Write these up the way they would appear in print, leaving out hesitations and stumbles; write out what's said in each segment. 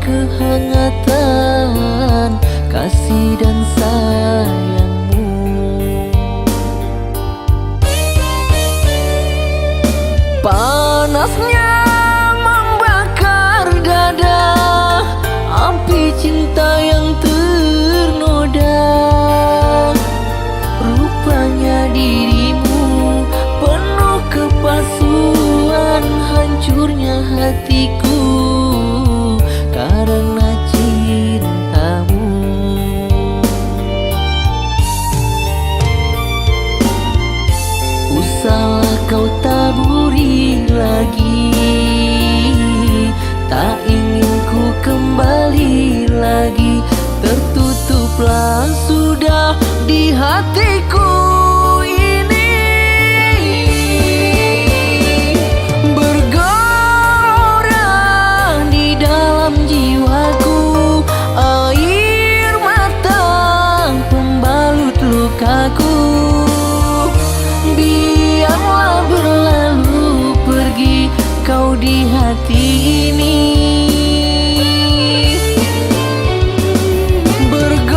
kehangatan kasih dan sayangmu. Panasnya membakar dada, api cinta yang ternoda. Rupanya dirimu penuh kepalsuan, hancurnya hatiku karena cintamu. Usahlah kau taburi lagi, tak ingin ku kembali lagi. Tertutuplah sudah di hatiku ini. Bergelora di dalam jiwaku air mata pembalut lukaku. Biarlah berlalu pergi kau di hati ini. Bergombang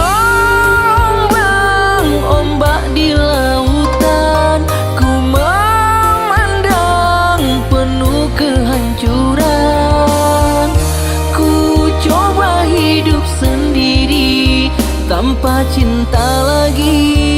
ombak di lautan, ku memandang penuh kehancuran. Ku coba hidup sendiri tanpa cinta lagi.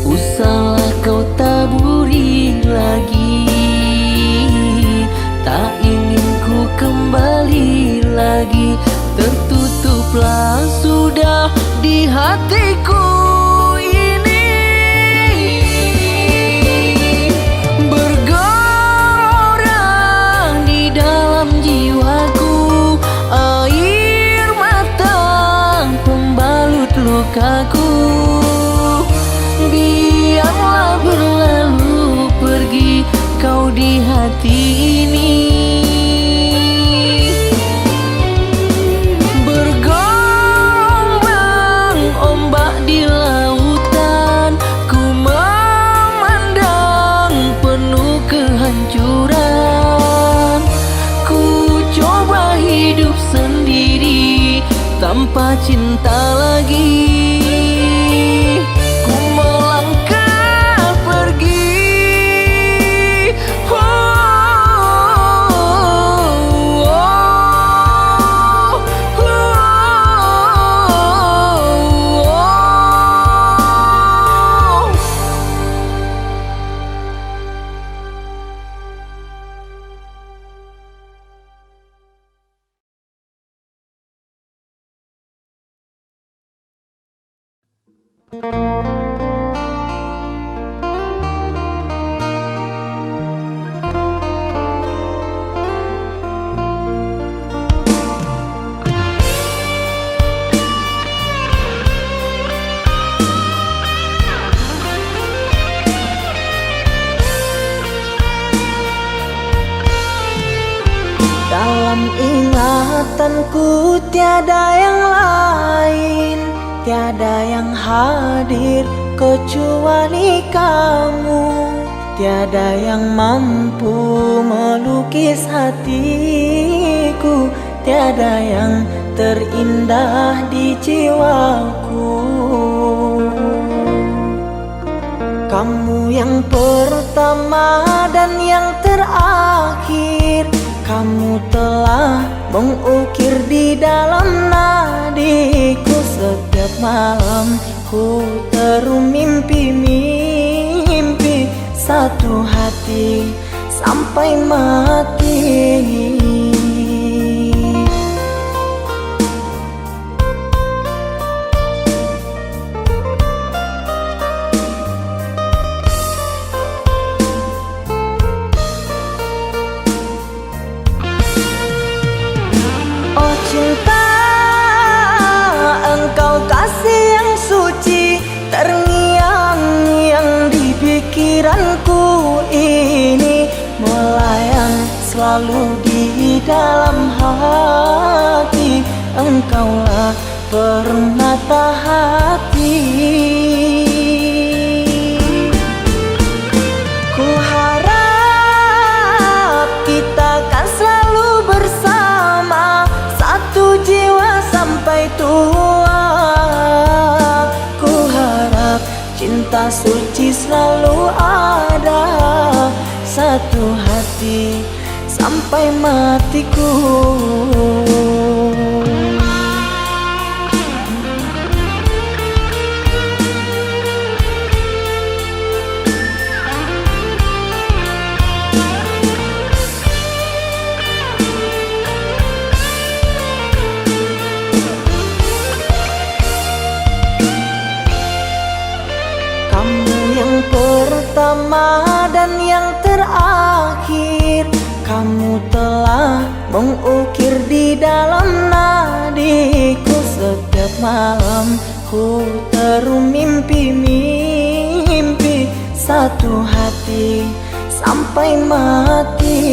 Usahlah kau taburi lagi, tak ingin ku kembali lagi. Tertutuplah sudah di hatiku ini. Bergelora di dalam jiwaku air mata pembalut lukaku. Biarlah berlalu pergi kau di hati ini. Bergombang ombak di lautan, ku memandang penuh kehancuran. Ku coba hidup sendiri tanpa cinta lagi. Dalam ingatanku tiada yang lain, tiada yang hadir kecuali kamu. Tiada yang mampu melukis hatiku, tiada yang terindah di jiwaku. Kamu yang pertama dan yang terakhir, kamu telah mengukir di dalam nadiku. Setiap malam ku teru mimpi-mimpi satu hati sampai mati. selalu di dalam hati. Engkaulah permata hati. Ku harap kita kan selalu bersama, satu jiwa sampai tua. Ku harap cinta suci selalu ada, satu hati sampai matiku. Pertama dan yang terakhir, kamu telah mengukir di dalam nadiku. Setiap malam ku terum mimpi-mimpi, satu hati sampai mati.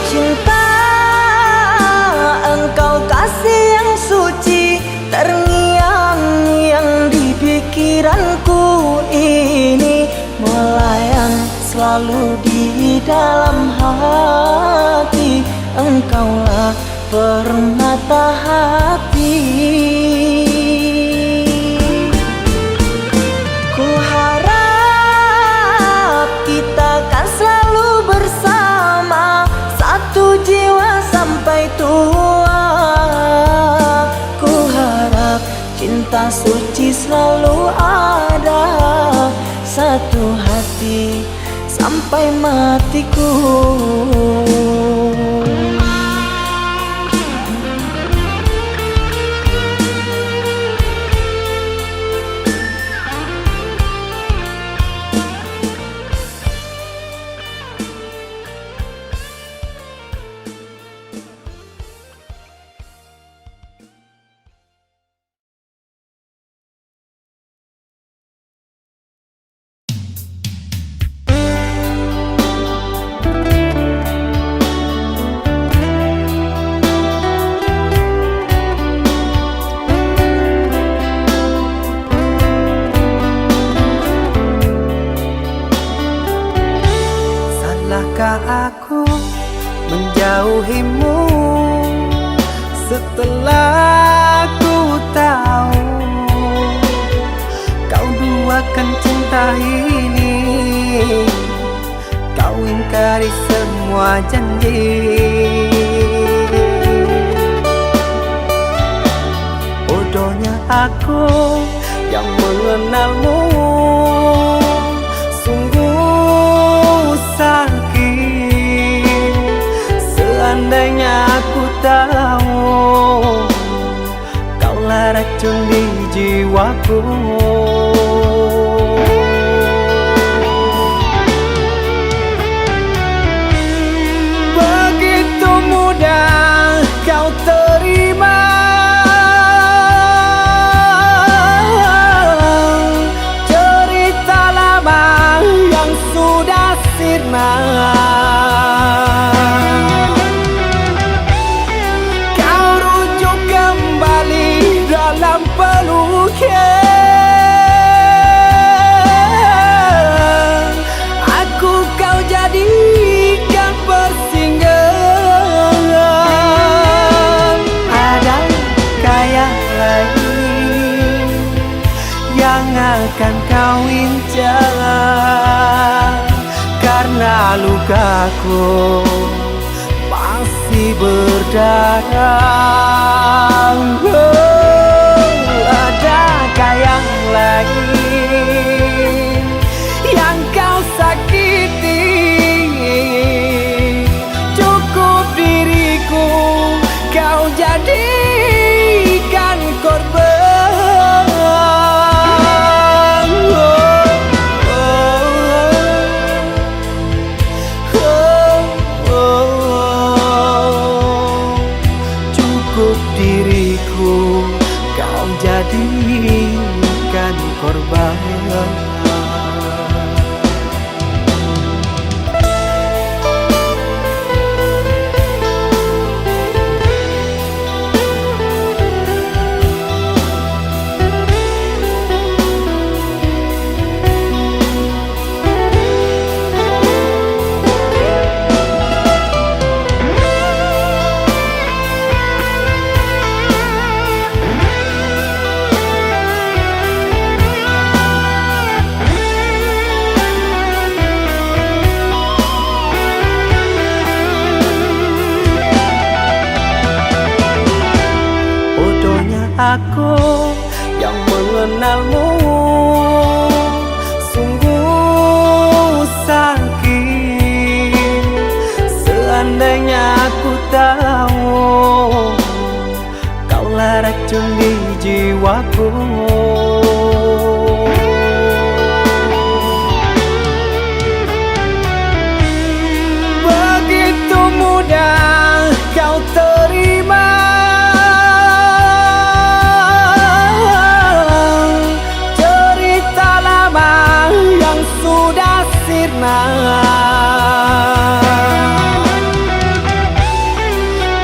Cinta, engkau kasih yang suci, terngiang-ngiang di pikiranku ini, melayang selalu di dalam hati. Engkaulah permata hati. Ku harap kita kan selalu bersama, satu jiwa sampai tua. Ku harap cinta suci selalu ada, satu hati sampai matiku. Aku menjauhimu setelah ku tahu kau duakan cinta ini. Kau ingkari semua janji. Bodohnya aku yang mengenalmu, sungguh sakit. Seandainya aku tahu kaulah racun di jiwaku. Begitu mudah kau terima cerita lama yang sudah sirna. Aku kau jadikan persinggahan. Adakah yang lain yang akan kau incar? Karena lukaku masih berdarah. Adakah yang lain yang kau sakiti? Cukup diriku kau jadikan korban. kau jadikan korban. Aku yang mengenalmu sungguh sakit. Seandainya aku tahu kaulah racun di jiwaku. Begitu mudah kau terima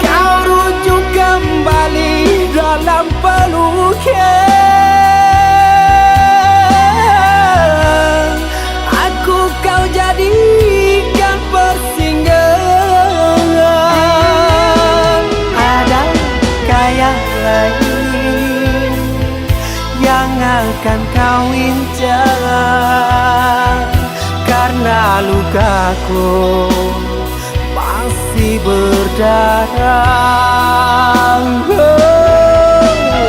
kau rujuk kembali dalam peluknya. Aku kau jadikan persinggahan. Adakah yang lain yang akan kau incar? Karena lukaku masih berdarah.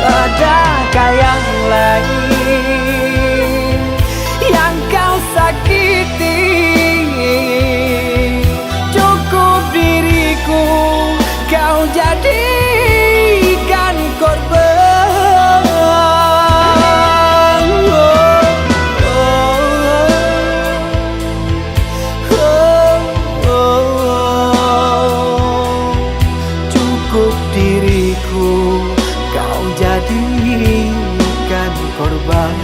Adakah yang lain yang kau sakiti? Cukup diriku kau jadikan korban. Jadikan korban.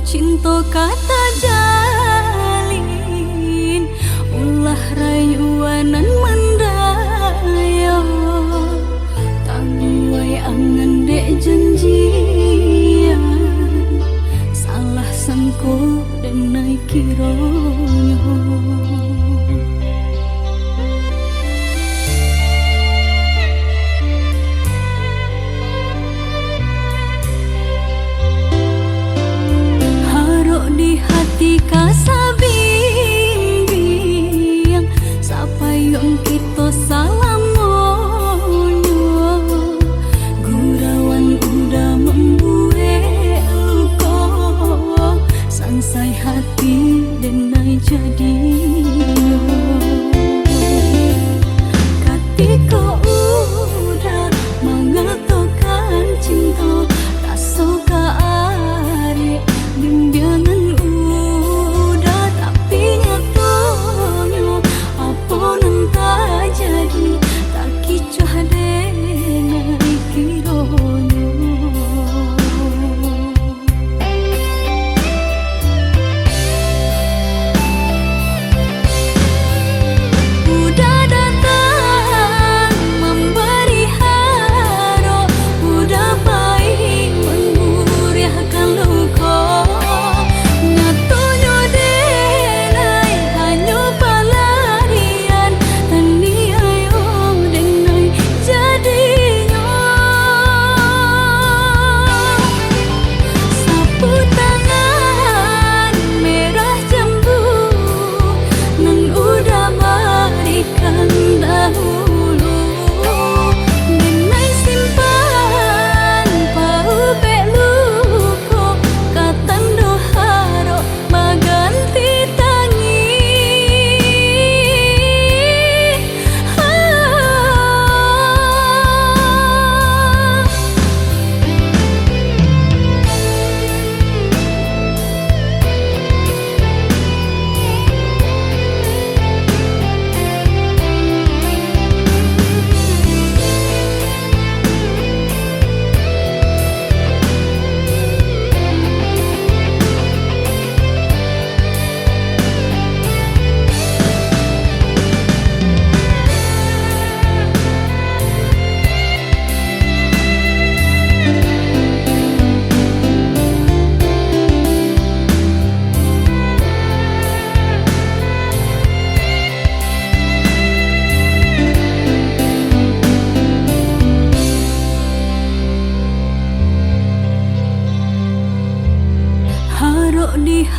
Cinta kata jalin ulah rayuanan mendayo tangguai angan dek janjian salah sangko dan naik kironyo. Di hati kasabing sapayong kita salamonyo gurawan udah membuat luka sansai hati dan naik jadi ketika udah mengatakan cinta tak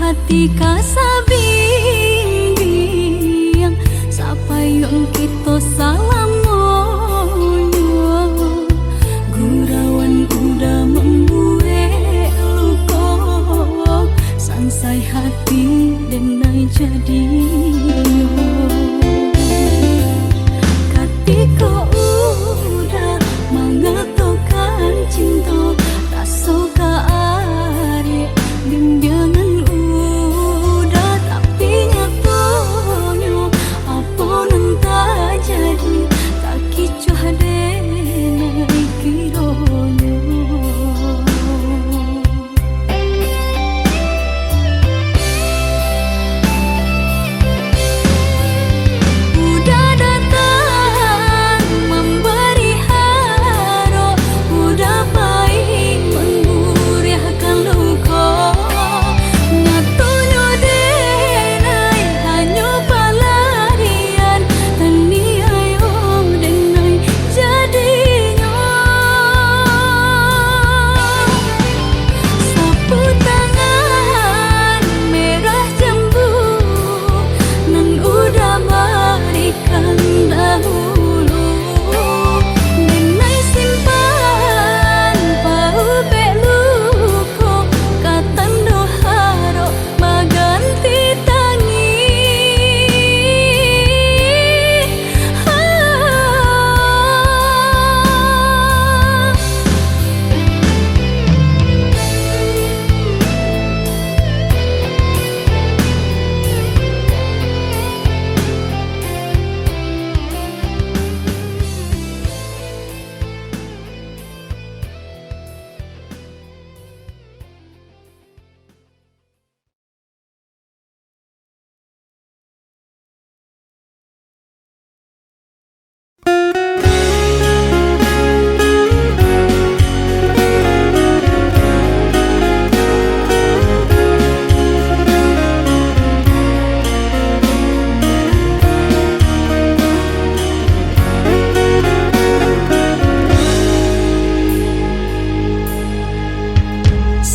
hati kasabing-bing sapayong kita salamonyo gurauan udah membuat luka sansai hati dan naik jadi ketika udah mengatakan cinta rasa keari bimbingan udah tapi nyatanya apa nang tak jadi tak kicuh denai kironyo udah datang memberi haro udah baik mengguriahkan luka nyatunya denai hanya pelarian tani ayo denai jadinya sapu tangan merah jambu nan udah berikan dahulu denai simpan pau beluko katan doharo maganti tangi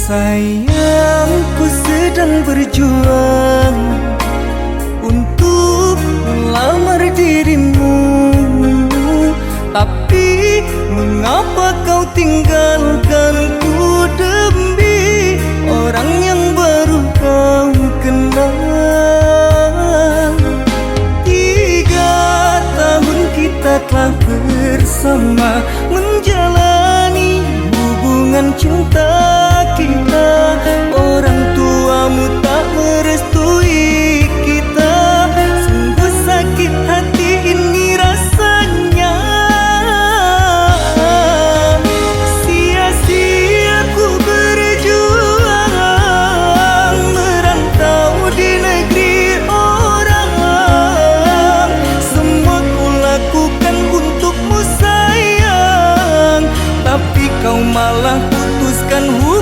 Sayangku sedang berjuang untuk melamar dirimu, tapi mengapa kau tinggalkanku demi orang yang baru kau kenal? 3 tahun kita telah bersama menjalani hubungan cinta kita. Orang tuamu tak merestui kita. Sungguh sakit hati ini rasanya. Sia-sia ku berjuang merantau di negeri orang. Semua ku lakukan untukmu sayang, tapi kau malah putuskan hubungan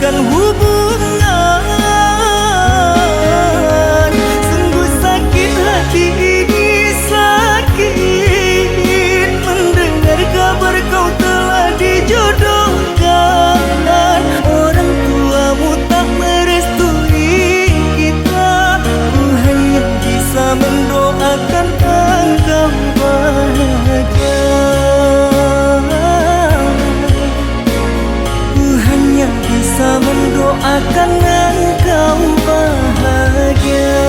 menyatukan hubungan. Sungguh sakit hati ini, sakit mendengar kabar kau telah dijodohkan. Orang tuamu tak merestui kita, ku hanya bisa mendoakan engkau bahagia. Ku hanya bisa mendoakan engkau bahagia.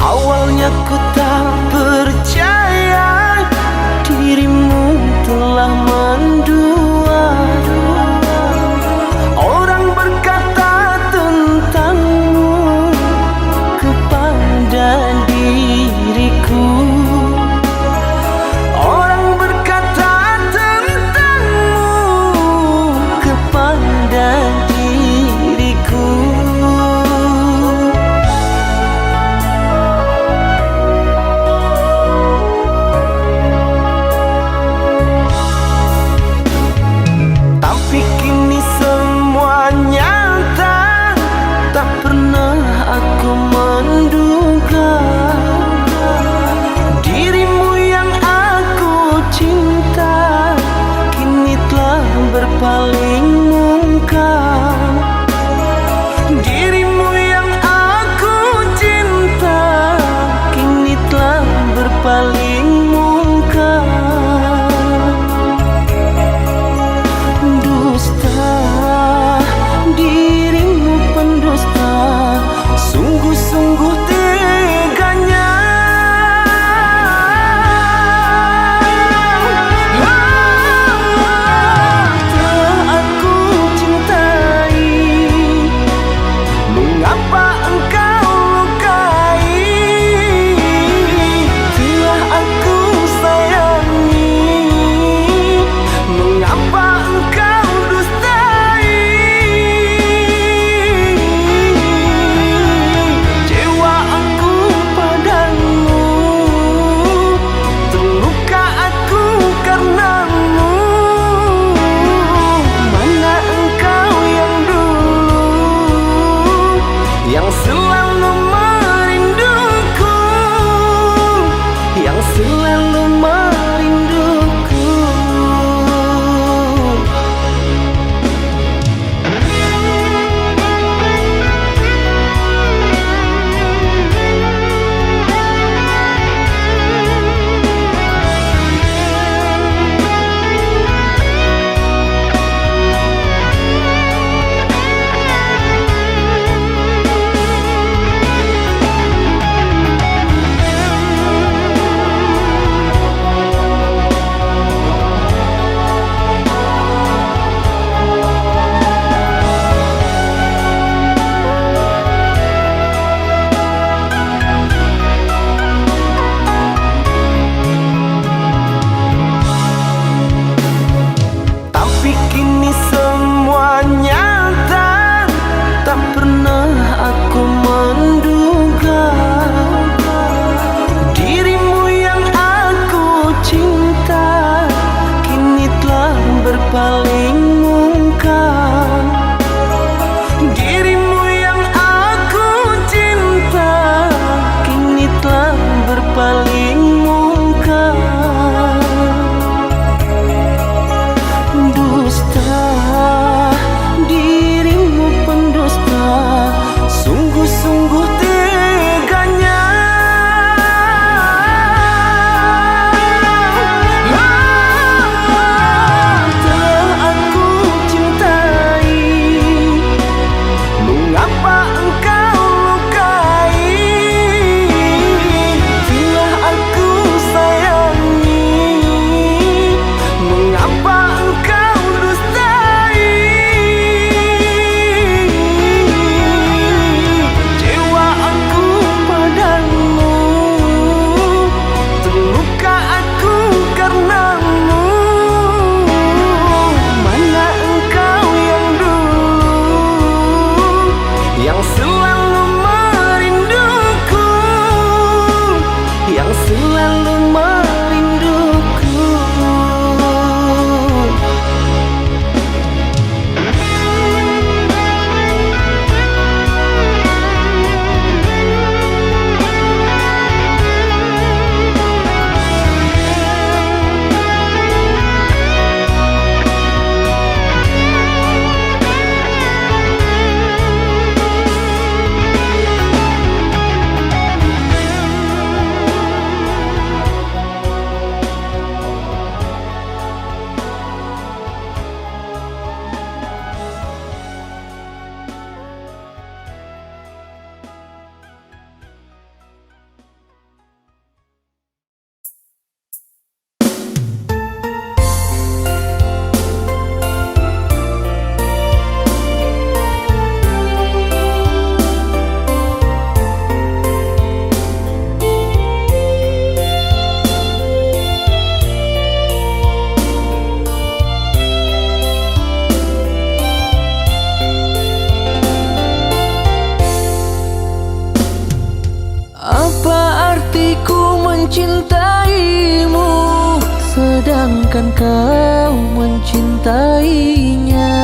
Awalnya ku tak percaya dirimu telah mendua. Orang berkata tentangmu kepada diriku. Orang berkata tentangmu kepada diriku. sedangkan kau mencintainya.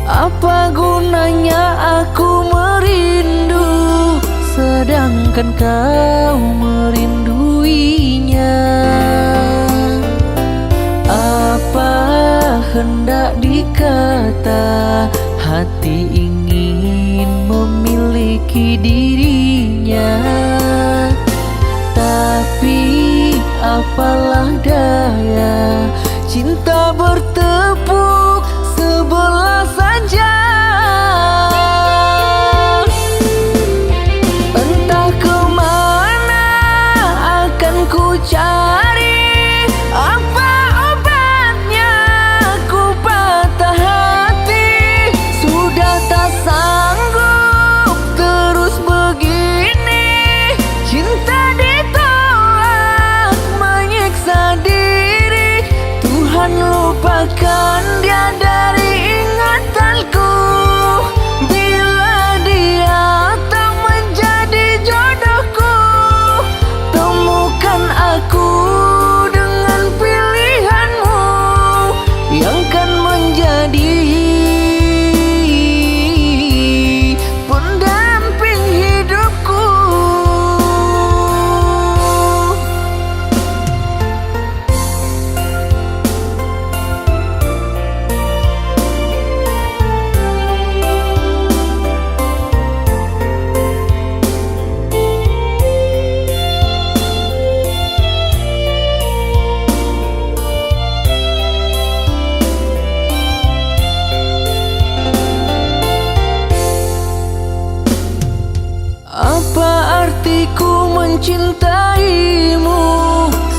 Apa gunanya aku merindu sedangkan kau merinduinya? Apa hendak dikata hati ingin memiliki dirinya, tapi apalah daya, cinta bertepuk sebelah saja. Entah kemana akan ku cari, apa obatnya ku patah hati. Sudah tak sanggup terus begini, cinta ditolak menyiksa diri. Tuhan lupakan dia dari ingatanku. Bila dia tak menjadi jodohku, temukan aku dengan pilihanmu yang kan menjadi pendamping hidupku. Apa artiku mencintaimu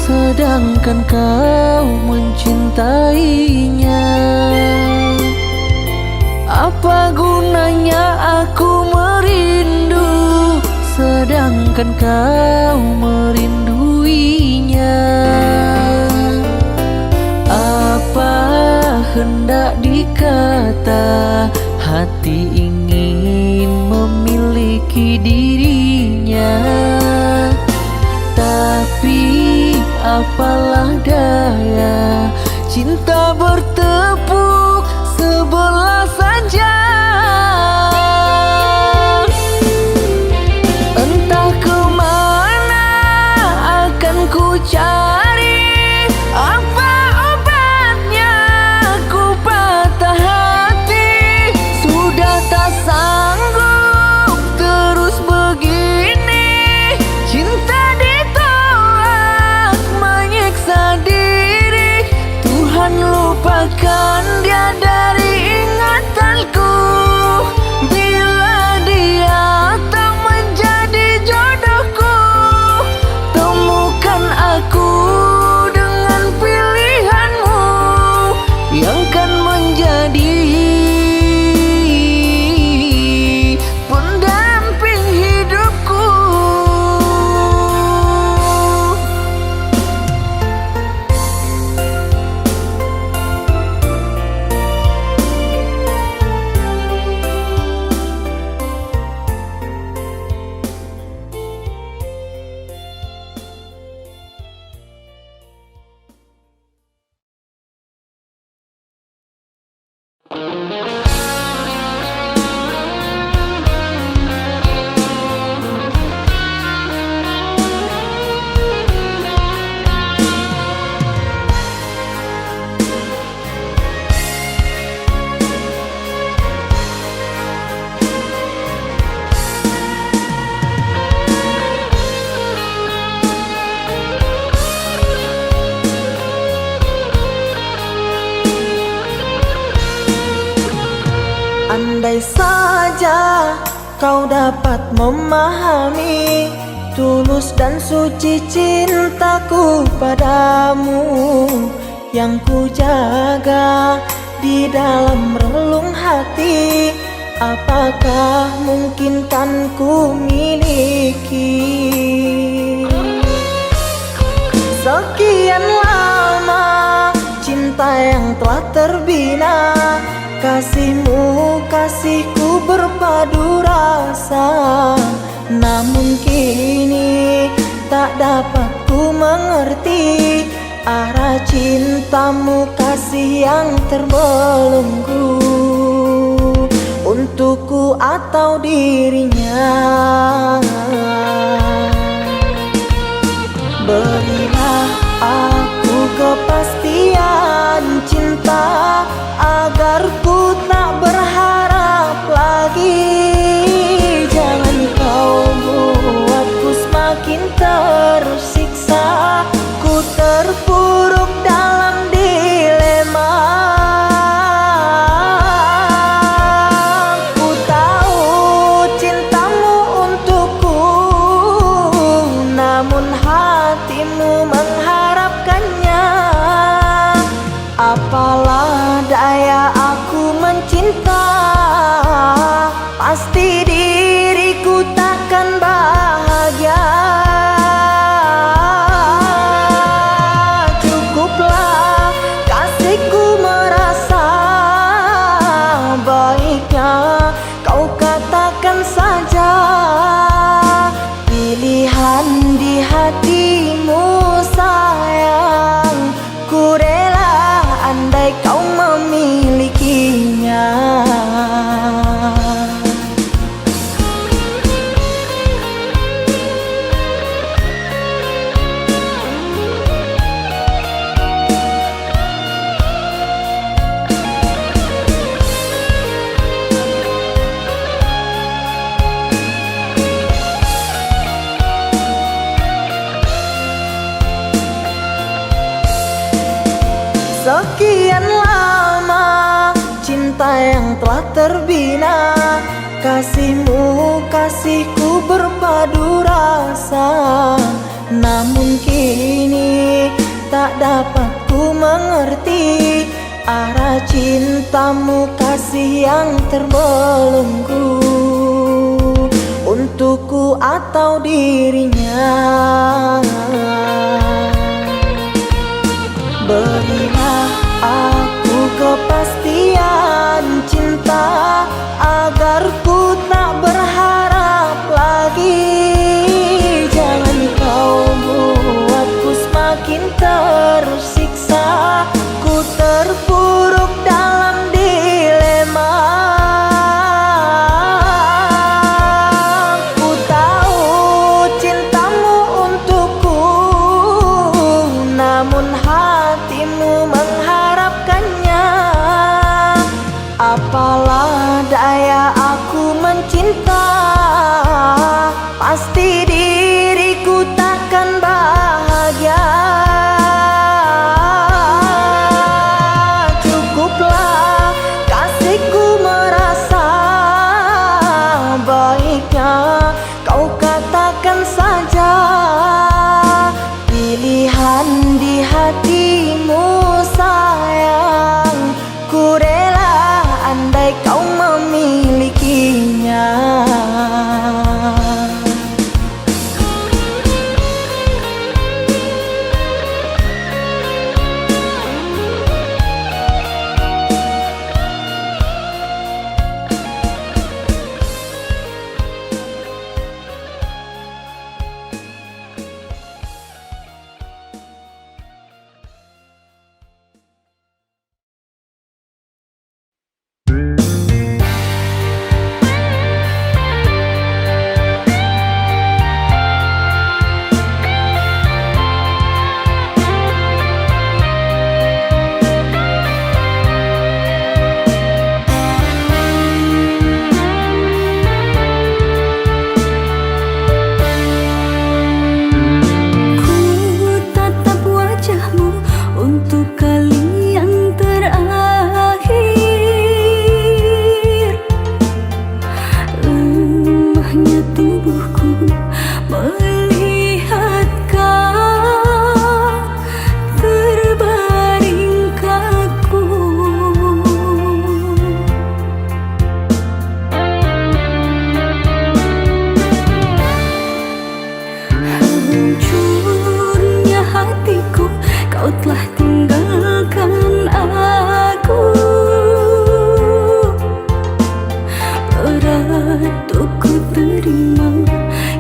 sedangkan kau mencintainya? Apa gunanya aku merindu sedangkan kau merinduinya? Apa hendak dikata hati ingin memiliki dirinya, tapi apalah daya, cinta bertepuk sebelah saja. Entah kemana akan ku cari, apa obatnya ku patah hati. Sudah tak sanggup terus begini, cinta ditolak menyiksa diri. Tuhan lupakan dia dari ingatanku. Bila dia tak menjadi jodohku, temukan aku dengan pilihanmu yang kan menjadi pendamping hidupku. Andai saja kau dapat memahami tulus dan suci cintaku padamu, yang ku jaga di dalam relung hati. Apakah mungkin kan ku miliki? Sekian lama cinta yang telah terbina, kasihmu, kasihku berpadu rasa. Namun kini tak dapat ku mengerti arah cintamu, kasih yang terbelenggu untukku atau dirinya. Berilah aku kepastian cinta agar ku tak berharap lagi. Jangan kau buatku semakin tersiksa, ku terpuruk dalam dilema. Ku tahu cintamu untukku, namun hatimu mengharapkannya. Apalah daya aku mencinta, pasti diriku takkan bahagia. Cukuplah kasihku merasa, baiknya kau katakan saja pilihan di hatimu sayang. Ku rela andai kau memilikinya. Sekian lama cinta yang telah terbina, kasihmu kasihku berpadu rasa. Namun kini tak dapat ku mengerti arah cintamu, kasih yang terbelenggu untukku atau dirinya. Berilah aku kepastian cinta agar ku tak berharap lagi. Jangan kau buatku semakin tersiksa, ku terpuruk dalam dilema. Ku tahu cintamu untukku, namun hatimu mengharapkannya. Apalah daya aku mencinta, pasti diriku takkan bahagia. Cukuplah kasihku merasa, baiknya kau katakan saja pilihan di hatimu sayang. Ku rela andai kau memilikinya.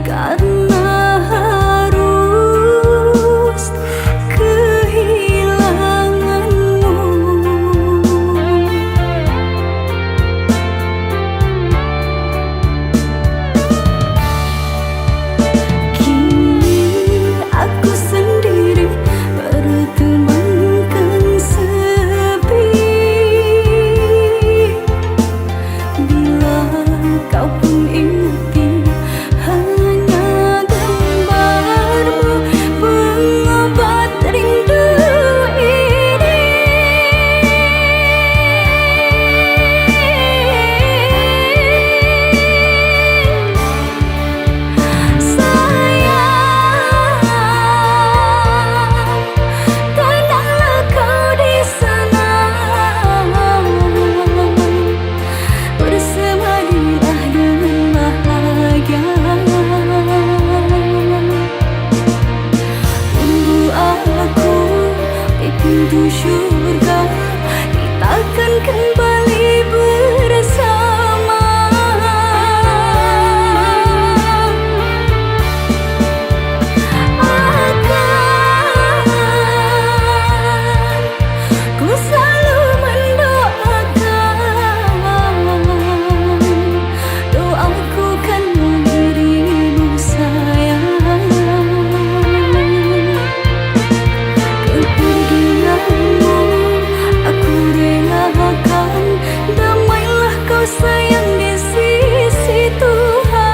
Karena harus kehilangan surga, kita akan kembali bersama. Ku selalu mendoakan, doaku kan dirimu sayang. Kepergianmu aku relakan, damailah kau sayang di sisi Tuhan.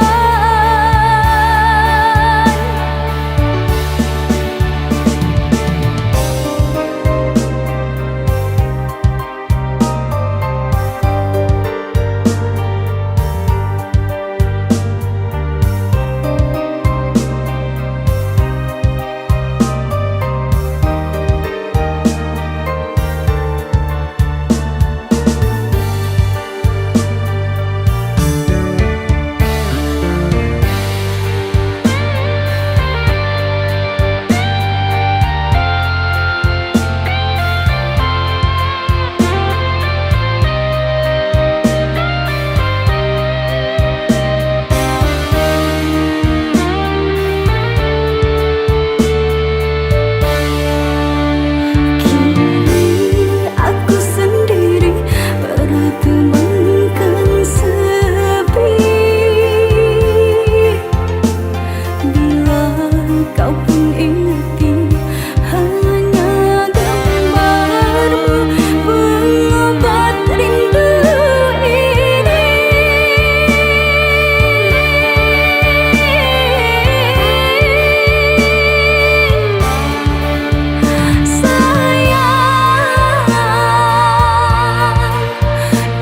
Aku sendiri bertemankan sepi. Bila kau pun ingati hanya gambarmu, pengobat rindu ini.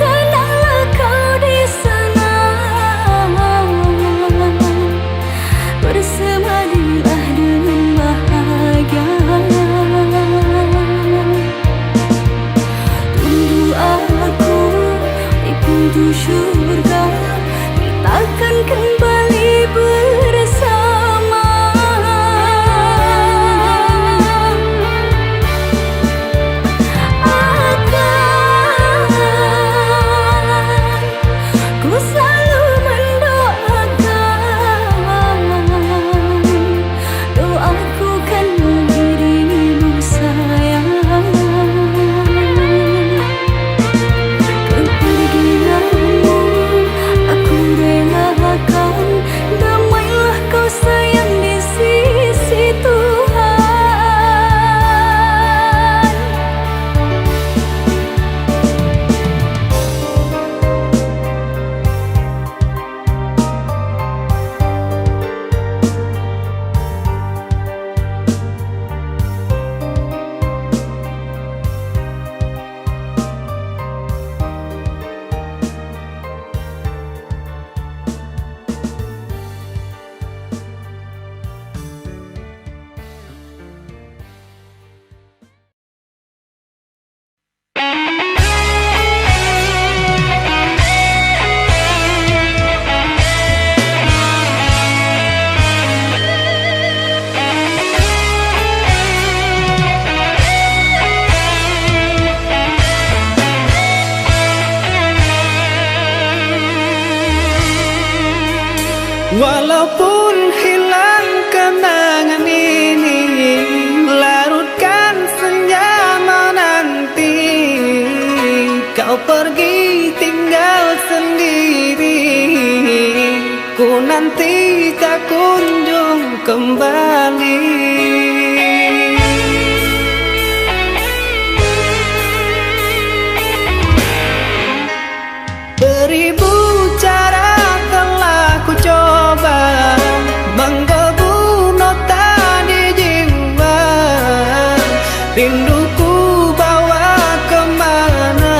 Tenanglah kau di sana, bersemadilah dengan bahagia. Tunggu aku di pintu surga, kita akan kembali bersama. Ku selalu mendoakan, doaku kan dirimu sayang. Kepergianmu aku relakan, damailah kau sayang di sisi Tuhan. Walaupun hilang kenangan ini, larutkan senja menanti. Kau pergi tinggal sendiri, ku nanti tak kunjung kembali. Beribu cara telah ku coba menggebu nota di jiwa. Rinduku bawa kemana,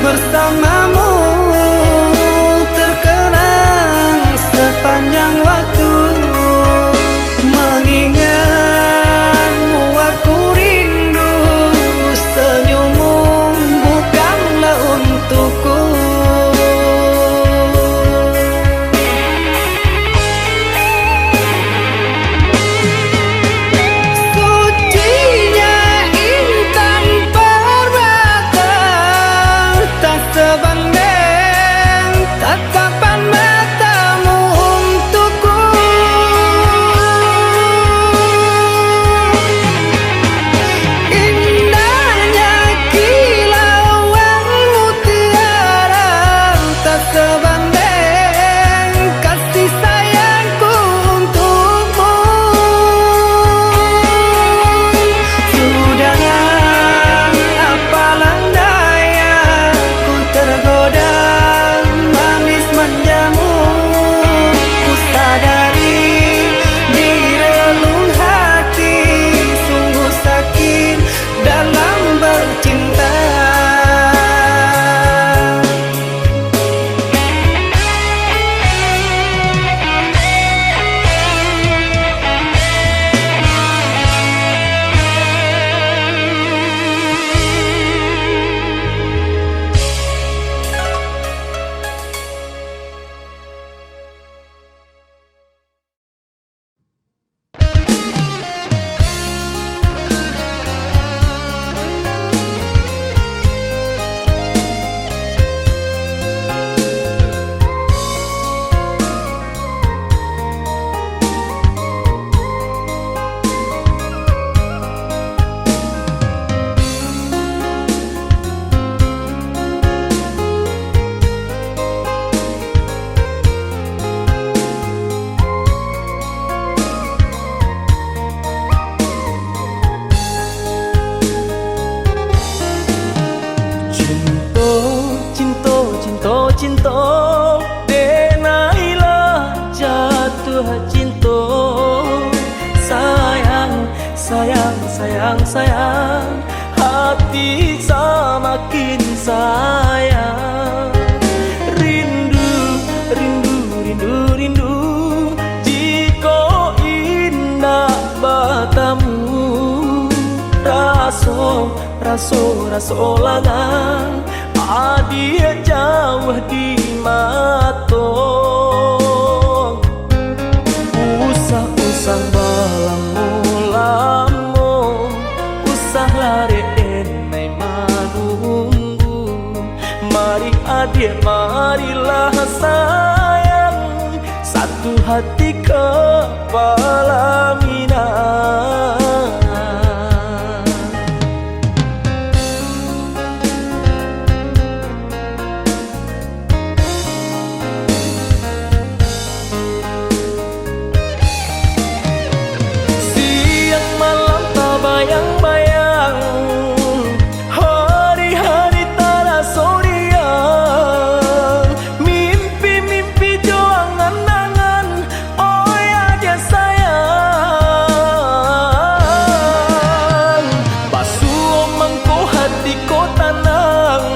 bersamamu terkenang sepanjang waktu. Mengingatmu aku rindu, senyummu bukanlah untukku. Sucinya intan permata, tak sebanding tatapan matamu untukku. Indahnya kilauan mutiara, tak sebanding kasih sayangku untukmu. Sudahlah, apalah daya, ku tergoda manis manjamu. Ku sadari di relung hati sungguh sakit dalam bercinta. Cinta denailah jatuh cinta. Sayang, sayang, sayang, sayang, hati semakin sayang. Rindu, rindu, rindu, rindu, jika indah bertemu. Raso, raso, raso langang dia jauh di mata. Usah-usah balang-lamo, usah lari enai menunggu. Mari adik, marilah sayang, satu hati kepala minang. Bayang-bayang hari-hari tak rasa riang, mimpi-mimpi juang angan-angan. Oh ya dia sayang, basuh mangko hati ko tanang,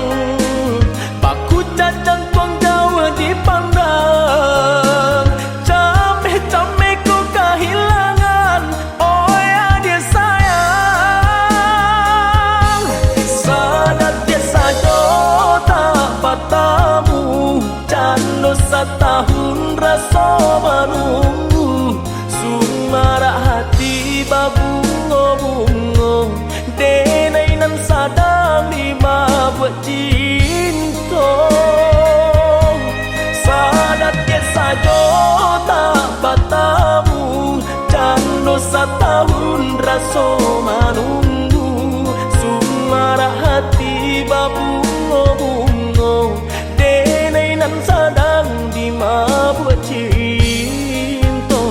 baku cacan tuang jauh dipandang. Cameh-cameh ko kehilangan. Oh ya dia tamu cando setahun rasa menunggu. Sumara hati babungo-bungo, denainan sadang lima buat cinta. Sadat ke sajo tak batamu, cando setahun rasa menunggu. Sumara hati babungo-bungo, denainan sadang di mabuk cinta.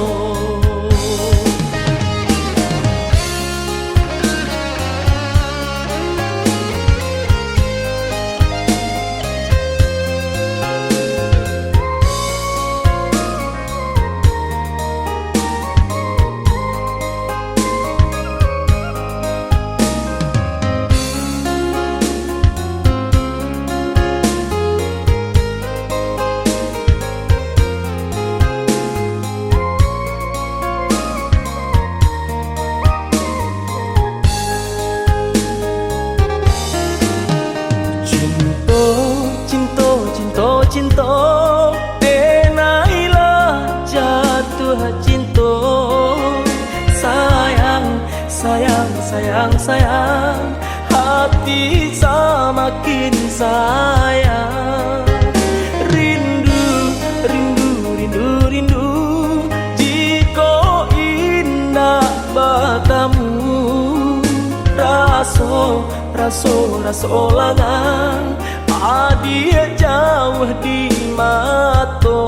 cinta Denailah jatuh cinta Sayang, sayang, sayang, sayang Hati semakin sayang Rindu, rindu, rindu, rindu Jika indah bertemu Raso, raso, raso langang Adia jauh di mata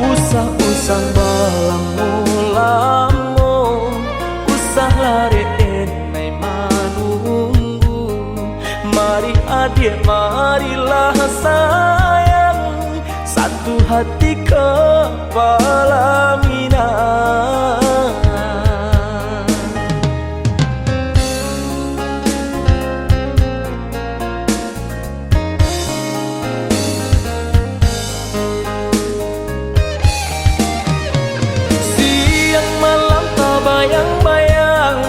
Usah-usah balamu-lamu Usah lari enai manunggu Mari adik, marilah sayang Satu hati kepala minang Bayang-bayang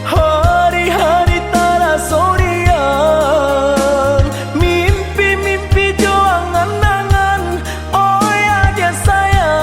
hari-hari tak soriang Mimpi-mimpi juang angan-angan Oh ya dia sayang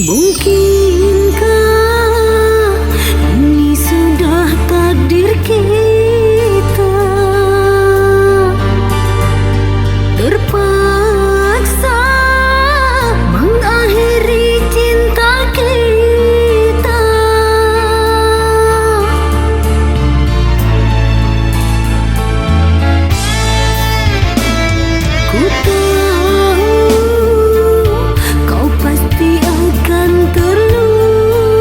Mungkinkah ini sudah takdir kita, terpaksa mengakhiri cinta kita. Ku tahu kau pasti akan terluka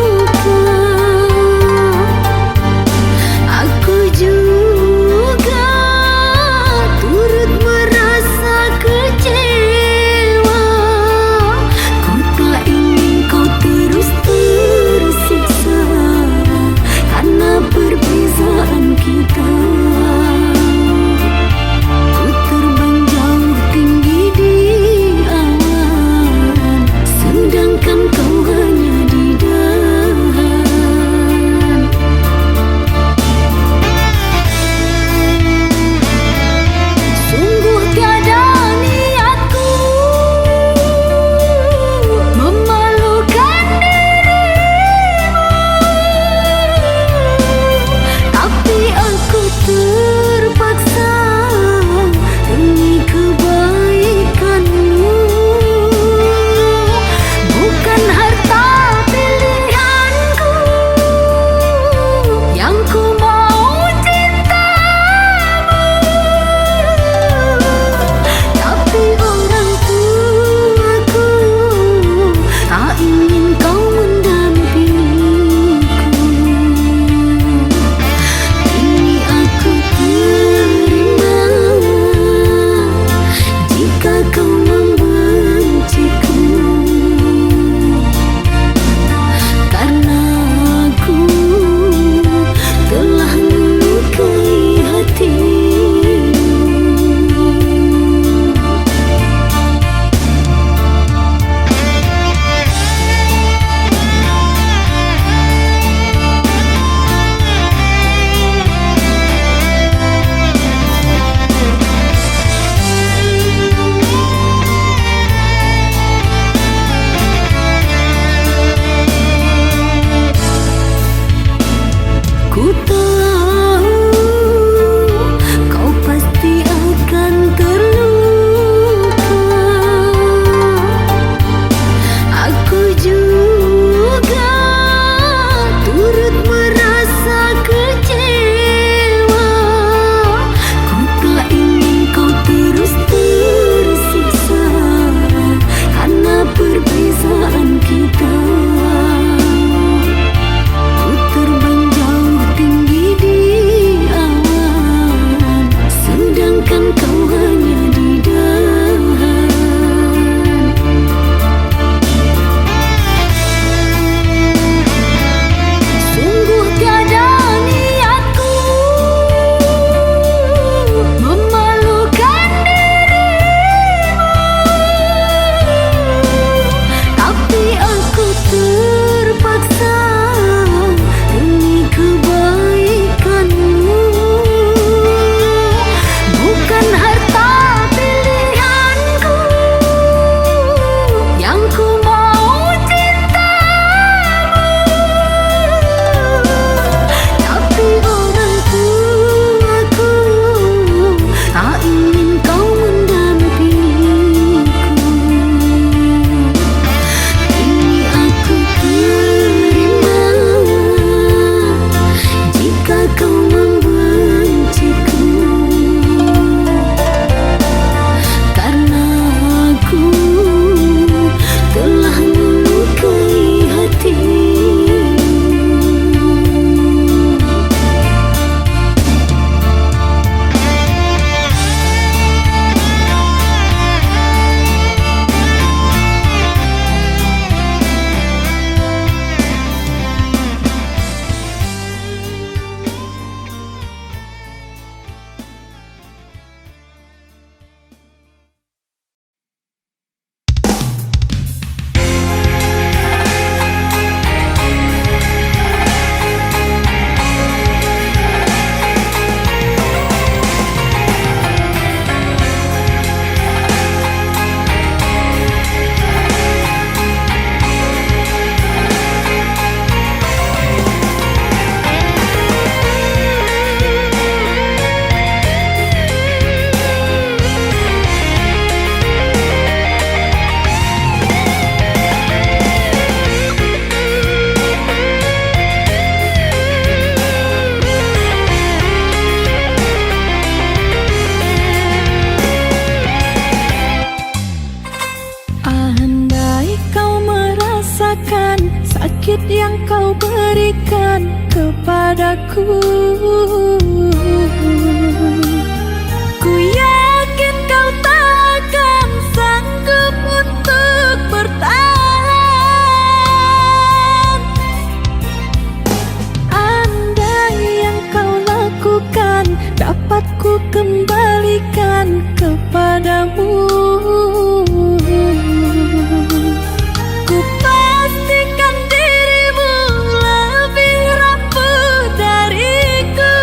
rasakan sakit yang kau berikan kepadaku. Ku yakin kau takkan sanggup untuk bertahan. Andai yang kau lakukan dapat ku kembalikan kepadamu, ku pastikan dirimu lebih rapuh dariku.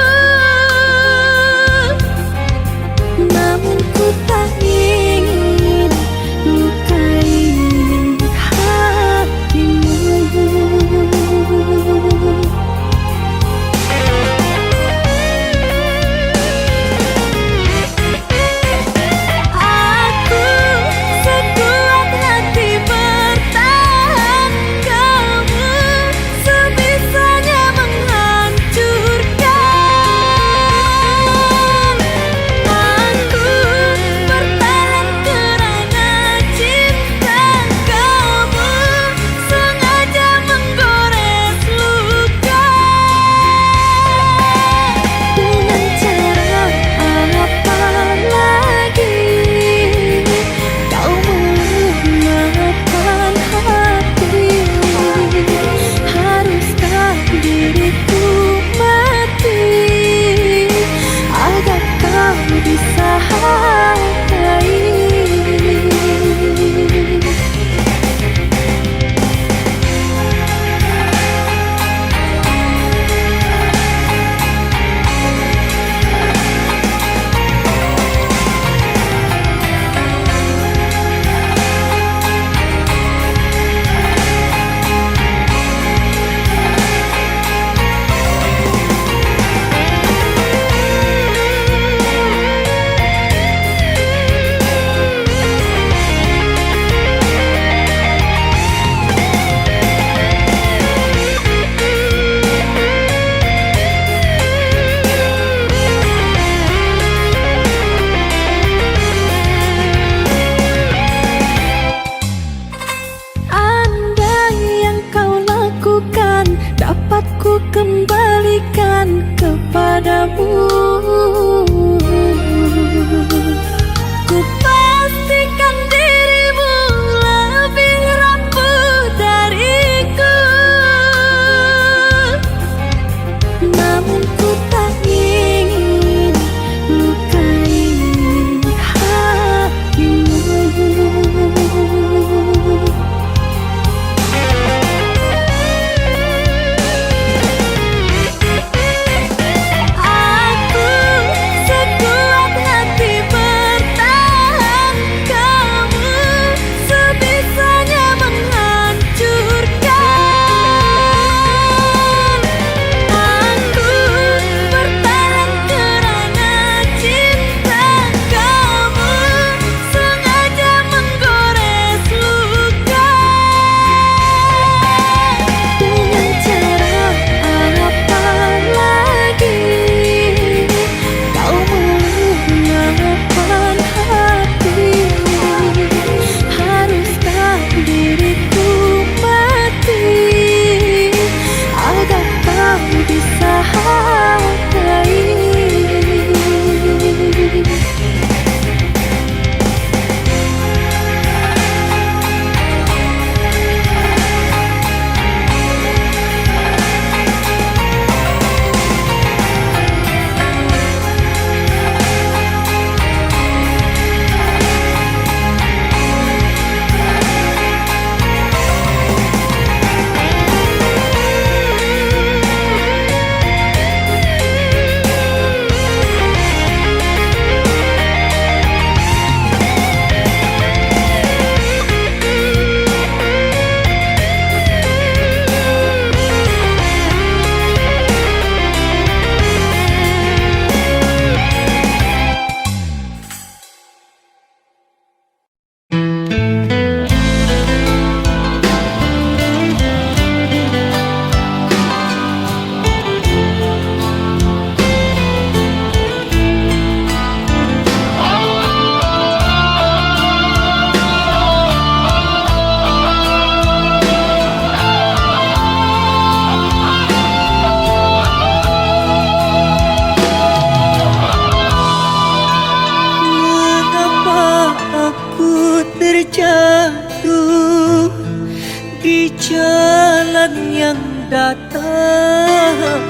jalan yang datang,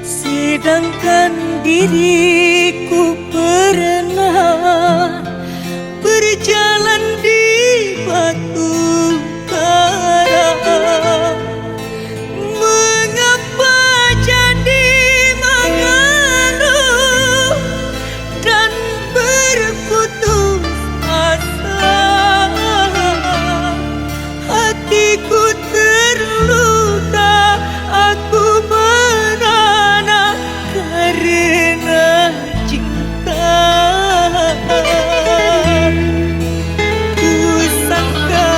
sedangkan diriku pernah berjalan di batu bara. Mengapa jadi mengeluh dan berputus asa? Hatiku terluka, aku merana karena cinta. Ku sangka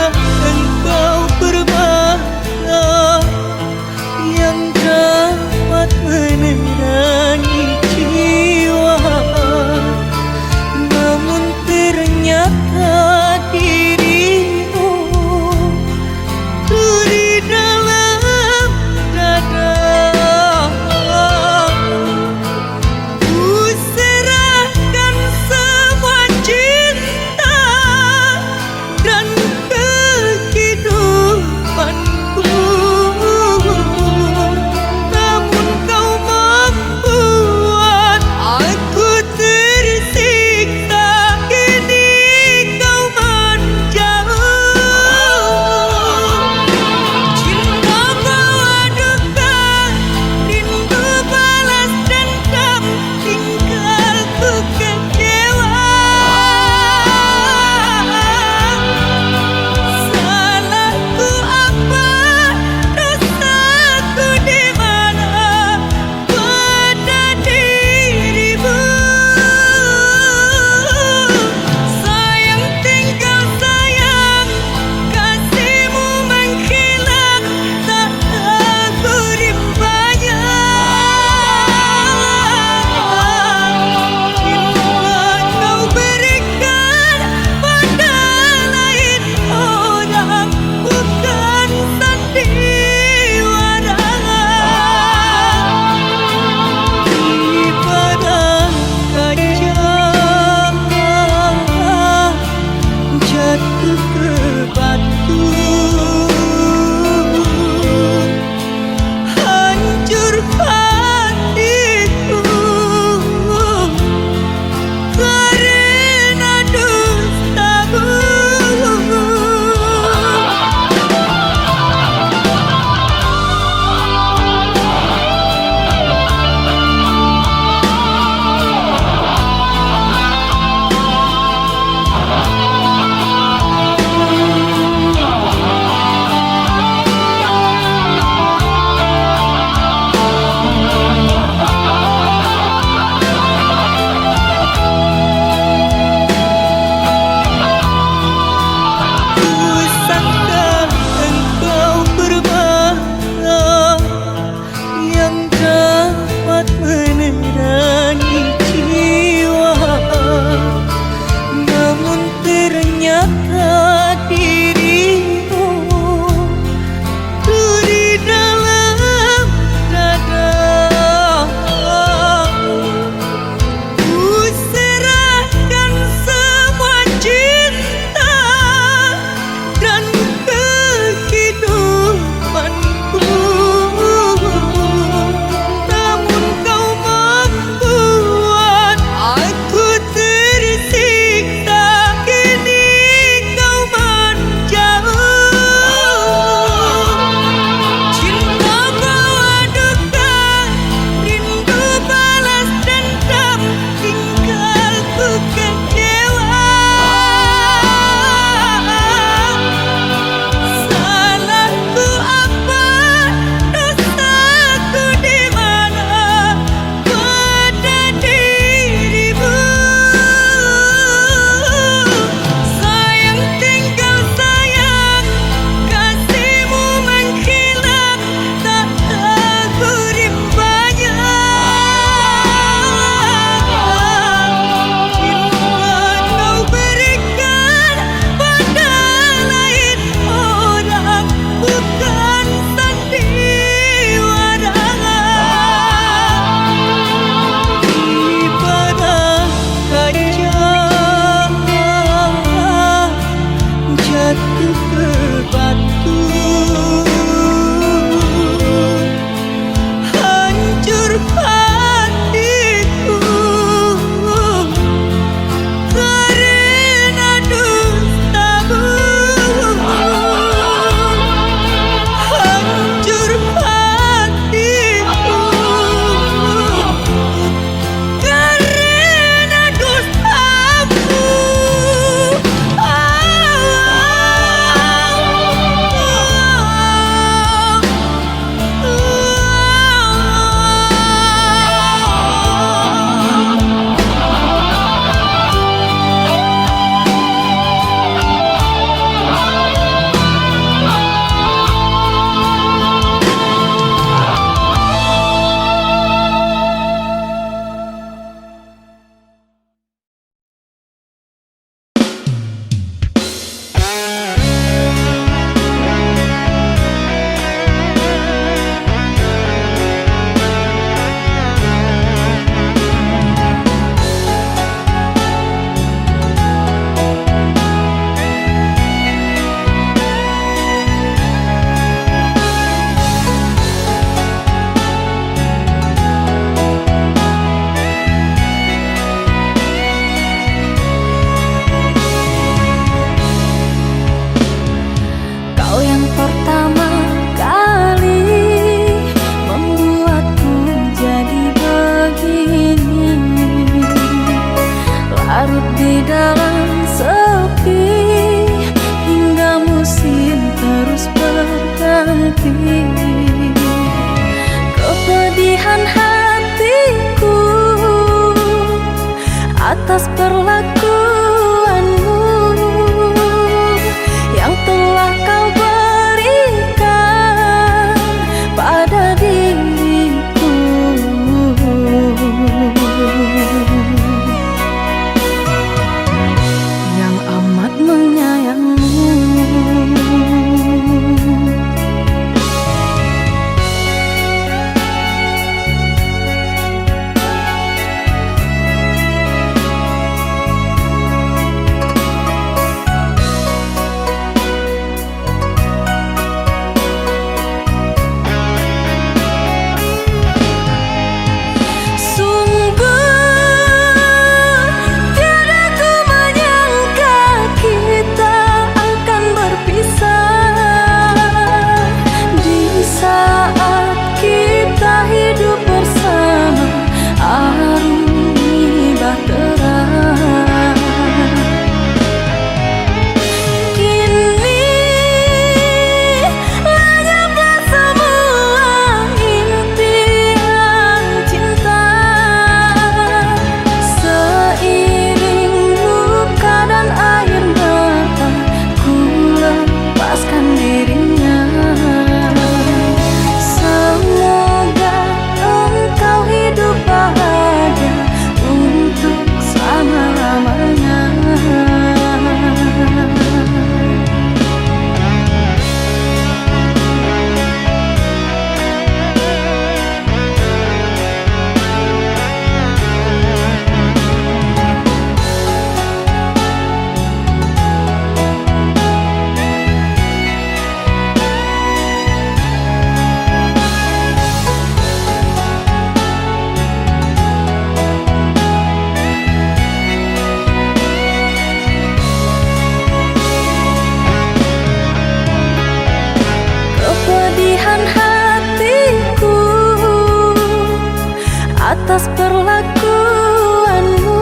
atas perlakuanmu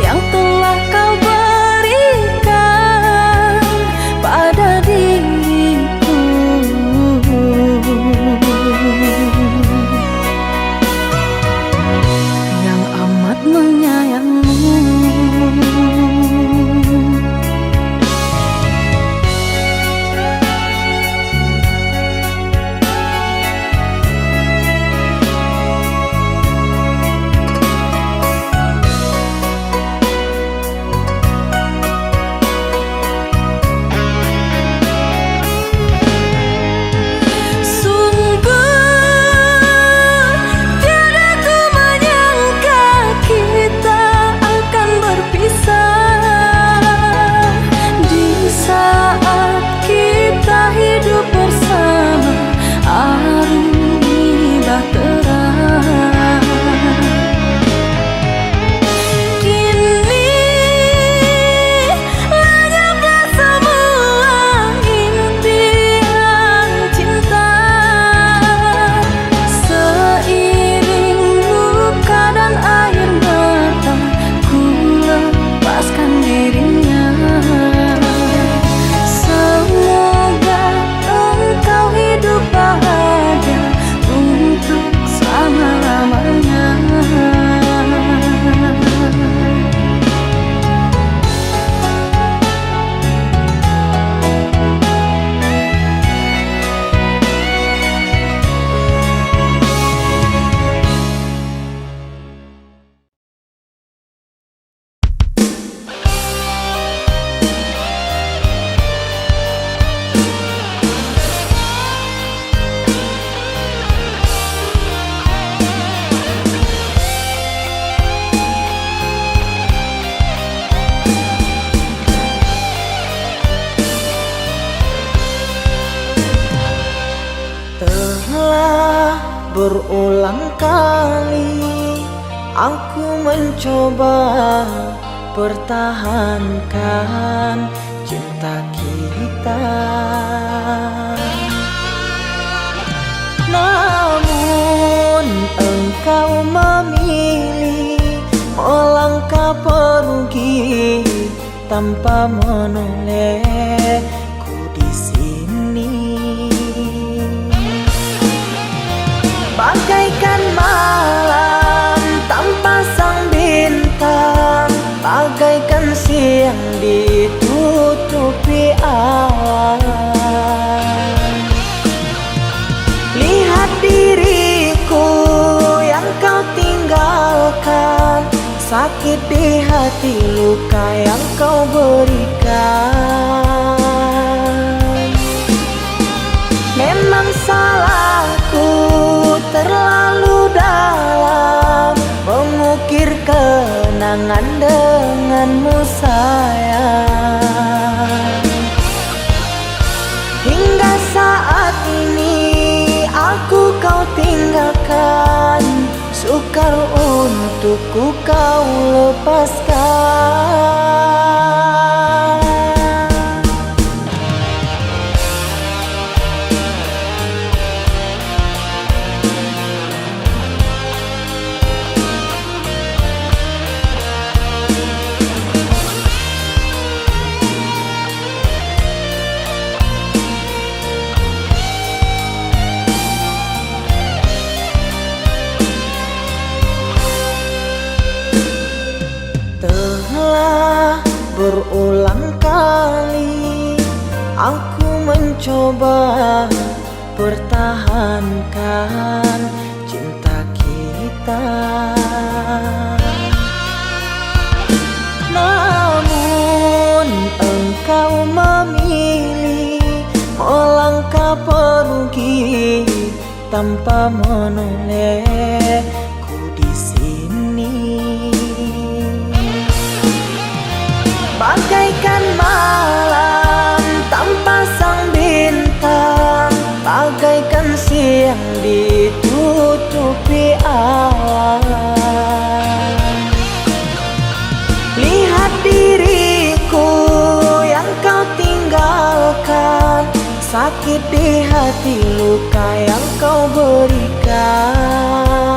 yang telah kau berikan pada diriku, yang amat menyayangmu. Berulang kali aku mencoba pertahankan cinta kita, namun engkau memilih melangkah pergi tanpa menolehku di sini. Bagaikan malam tanpa sang bintang, bagaikan siang ditutupi awan. Lihat diriku yang kau tinggalkan, sakit di hati, luka yang kau berikan. Memang salahku terlalu dalam mengukir kenangan denganmu sayang. Hingga saat ini aku kau tinggalkan, sukar untukku kau lepaskan. Berulang kali aku mencoba pertahankan cinta kita, namun engkau memilih melangkah pergi tanpa menolehku di sini. Bagaikan malam tanpa sang bintang, bagaikan siang ditutupi awan. Lihat diriku yang kau tinggalkan, sakit di hati, luka yang kau berikan.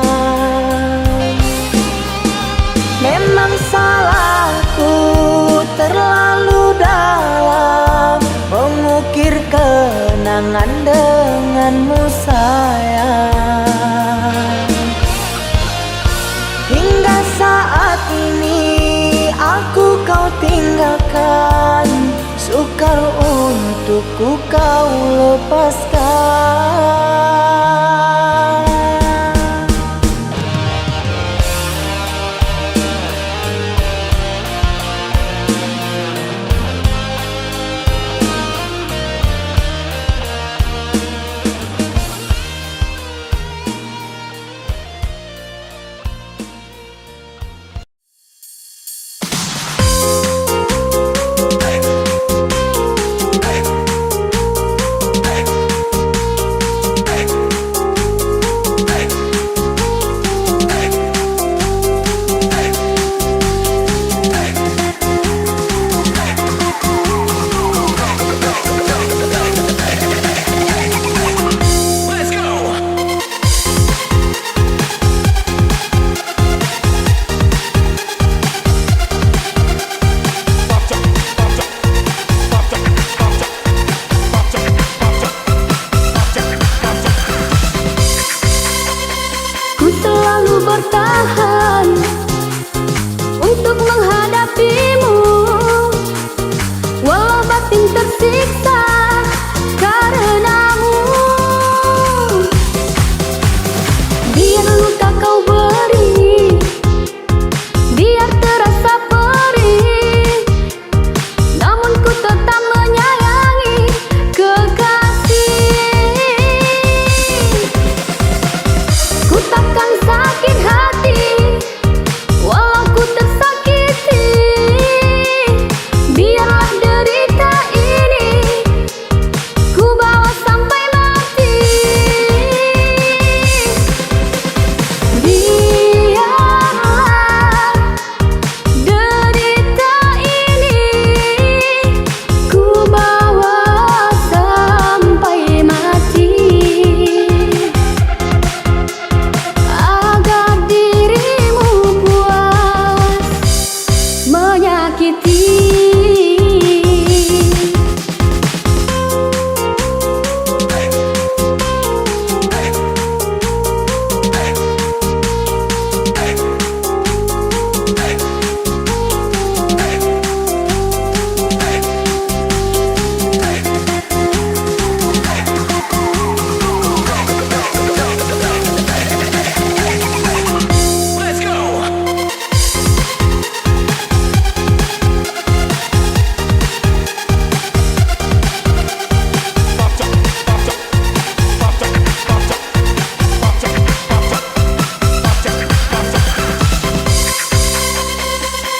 ukir kenangan denganmu sayang. Hingga saat ini aku kau tinggalkan, sukar untukku kau lepaskan. Ku selalu bertahan untuk menghadapimu, walau batin tersiksa karenamu. Biar luka kau beri, biar terasa perih, namun ku tetap menyayangi kekasih. Ku takkan sakit hati walau ku tersakiti, biarlah derita ini ku bawa sampai mati. Biarlah derita ini ku bawa sampai mati, agar dirimu puas menyakiti.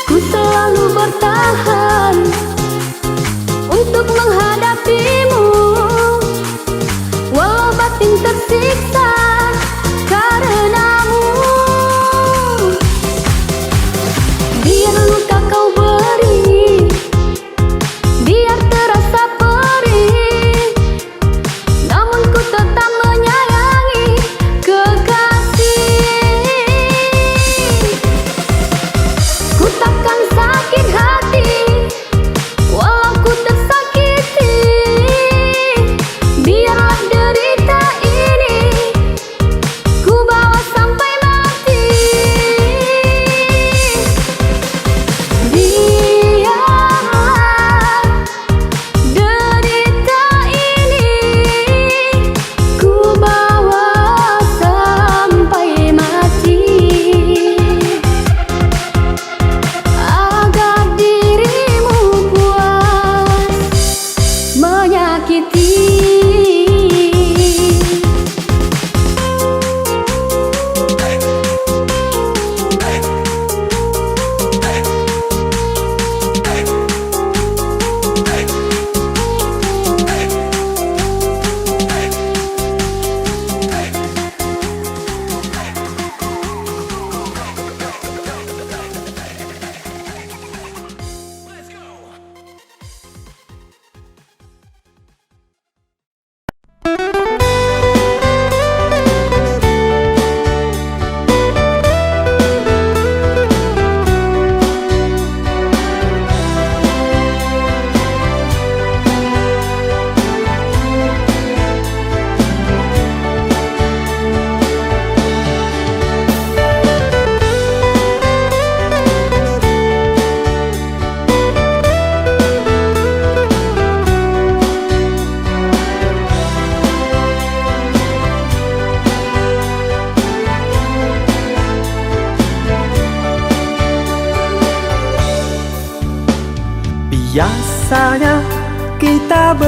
Ku selalu bertahan untuk menghadapimu, walau batin tersiksa karenamu. Biar luka kau beri, biar terasa perih, namun ku tetap menyayangi kekasih. Ku takkan sakit hati walau ku tersakiti, biarlah derita ini ku bawa sampai mati. Biarlah derita ini ku bawa sampai mati, agar dirimu puas menyakiti.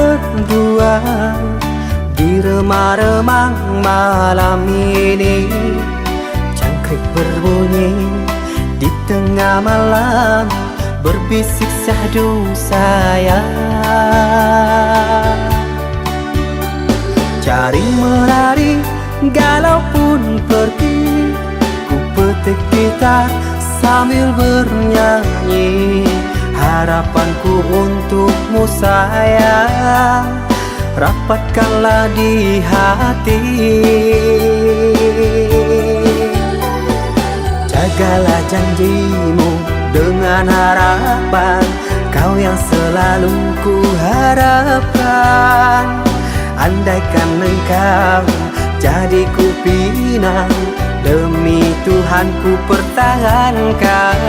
berdua di remang-remang malam ini. Jangkrik berbunyi di tengah malam, berbisik syahdu sayang. Cari menari, galau pun pergi, ku petik gitar sambil bernyanyi. Harapanku untukmu sayang, rapatkanlah di hati. Jagalah janjimu dengan harapan, kau yang selalu ku harapkan. Andaikan engkau jadi ku pinang, demi Tuhan ku pertahankan.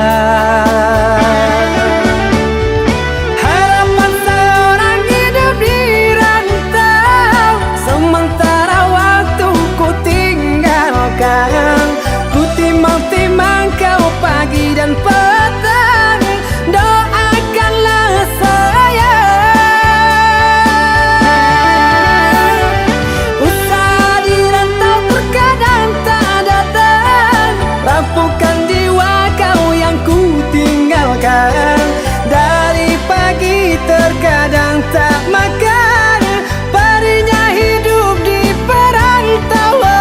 Harapan seorang hidup di rantau, sementara waktu ku tinggalkan. Ku timang-timang kau pagi dan petang, doakanlah saya. Usaha di rantau terkadang tak datang, rapuhkan jiwa kau yang ku tinggalkan. Dari pagi terkadang tak makan, perihnya hidup di perantauan.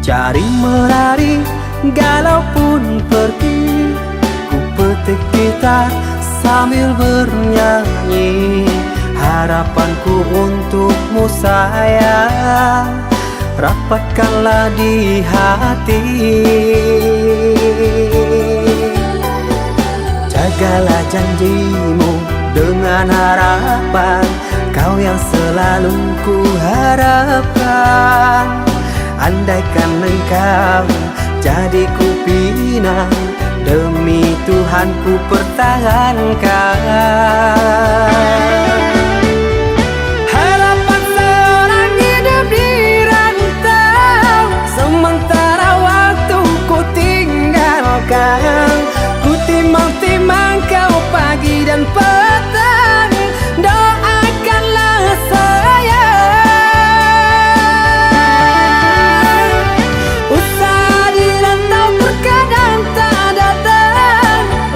Cari menari, galau pun pergi, ku petik gitar sambil bernyanyi. Harapanku untukmu sayang, rapatkanlah di hati. Jagalah janjimu dengan harapan, kau yang selalu ku harapkan. Andaikan engkau jadi ku pinang, demi Tuhan ku pertahankan. Harapan seorang hidup di rantau, sementara waktu ku tinggalkan. Ku timang-timang kau pagi dan petang, doakanlah saya.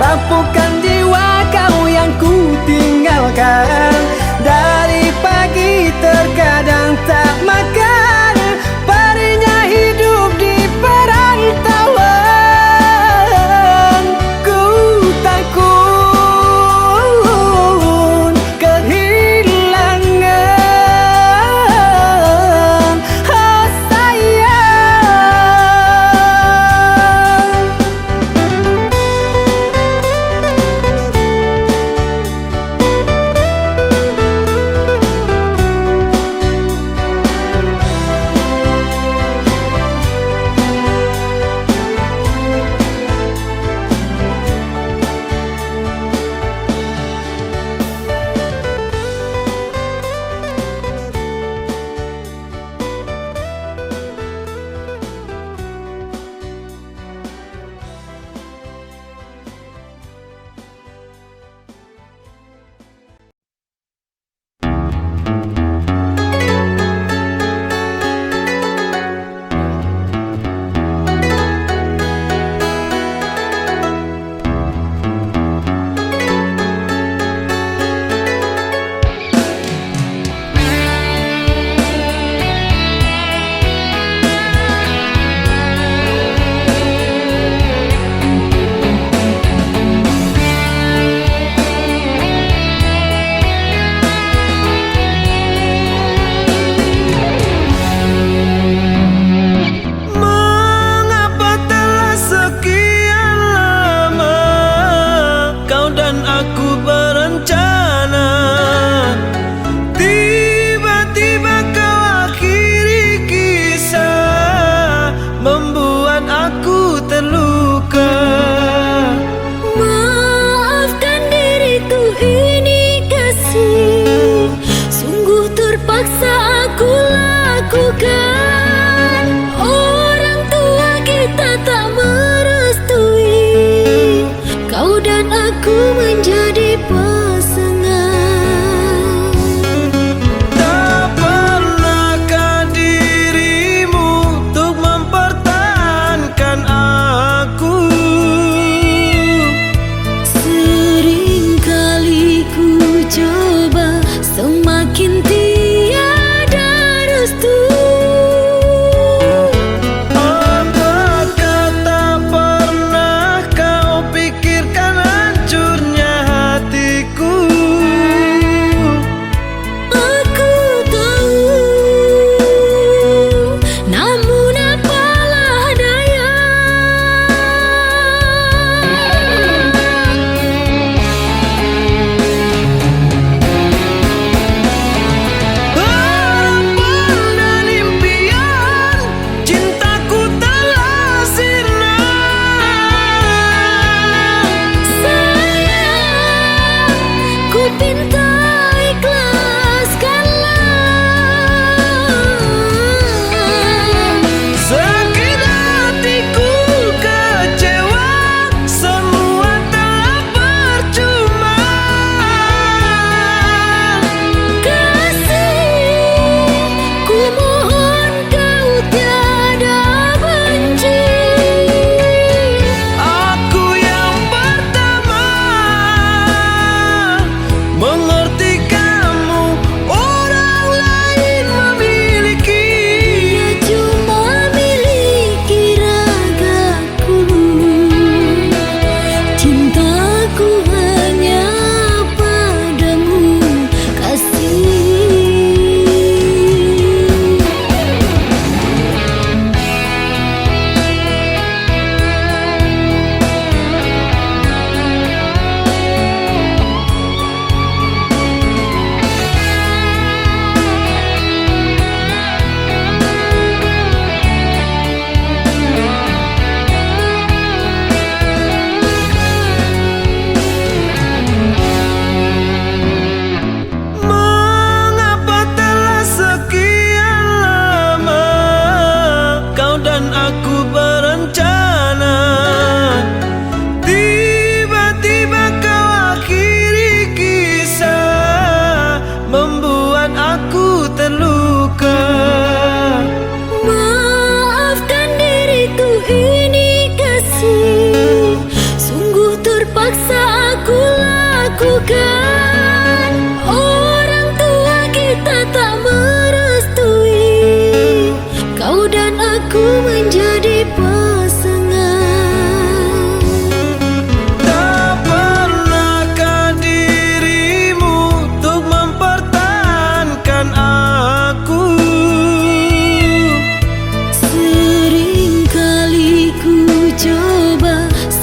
Rapuhkan jiwa kau yang ku tinggalkan. Dari pagi terkadang tak makan, perihnya hidup di perantauan. Ku takut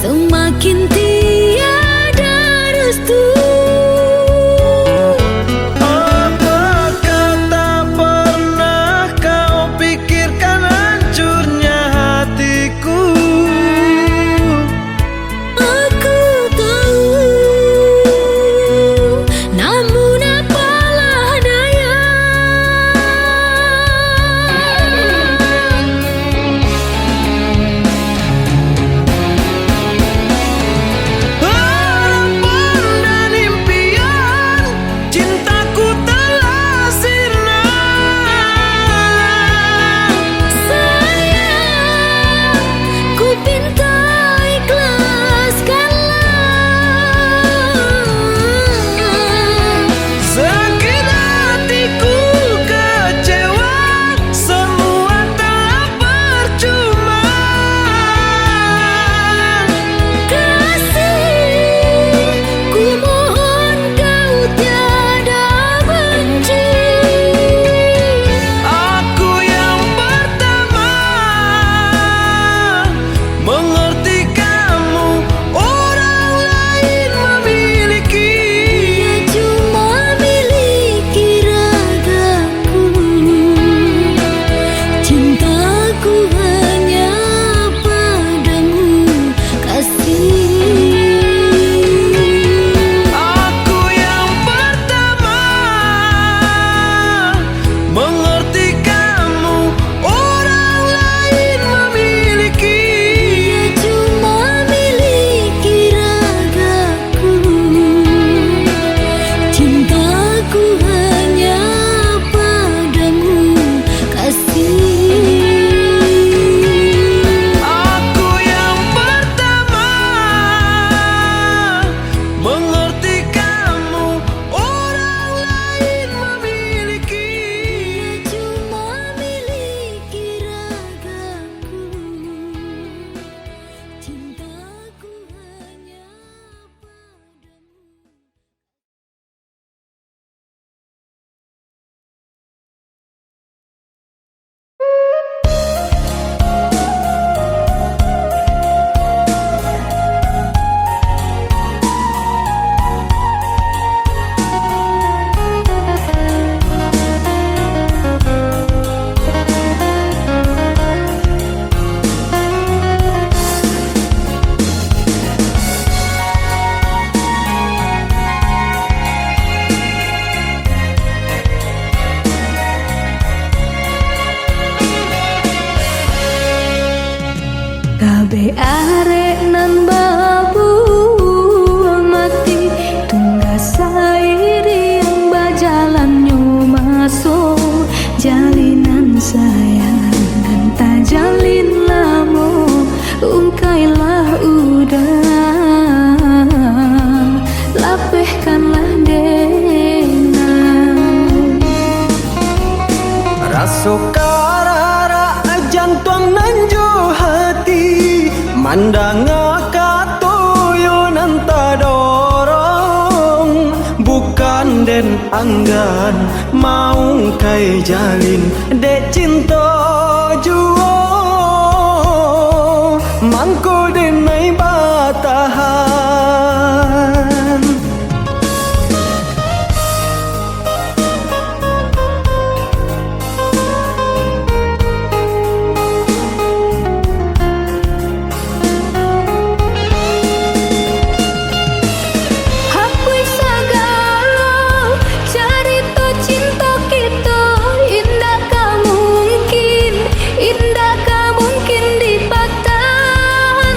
semakin tiada restu. Apakah tak pernah kau pikirkan hancurnya hatiku? Aku tahu, namun apalah daya. Harapan dan impian, cintaku telah sirna. Sayang, ku pinta ikhlaskanlah. Sakit hatiku kecewa, semua telah percuma. Kasih, ku mohon kau tiada benci. Aku yang pertama mengerti kamu, orang lain memiliki. Dia cuma miliki ragaku, cintaku hanya padamu, kasih. Aku yang pertama mengerti kamu, orang lain memiliki. Dia cuma miliki ragaku, cintaku hanya padamu, kasih. Aku yang pertama mengerti kamu, orang lain memiliki. Dia cuma miliki ragaku, cintaku hanya padamu. Kabe arek nan babu mati, tungga sairi yang bajalan masuk jalinan sayang dan tak jalin lamo, ungkailah udah lapehkanlah denang. Raso karara jantung nanjo hati, mandang katoyo nanta dorong, bukan den anggan mau kai jalin dek cinta juo, mangko denai batahan. Hapus segala cerita cinta kita, indah mungkin dipatahkan.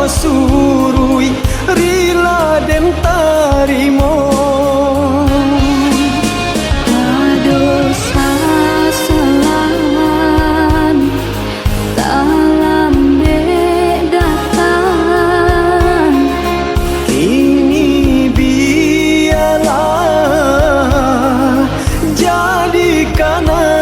surui rila den tarimo dosa selami dalam bedatan kini biarlah jadi kenangan.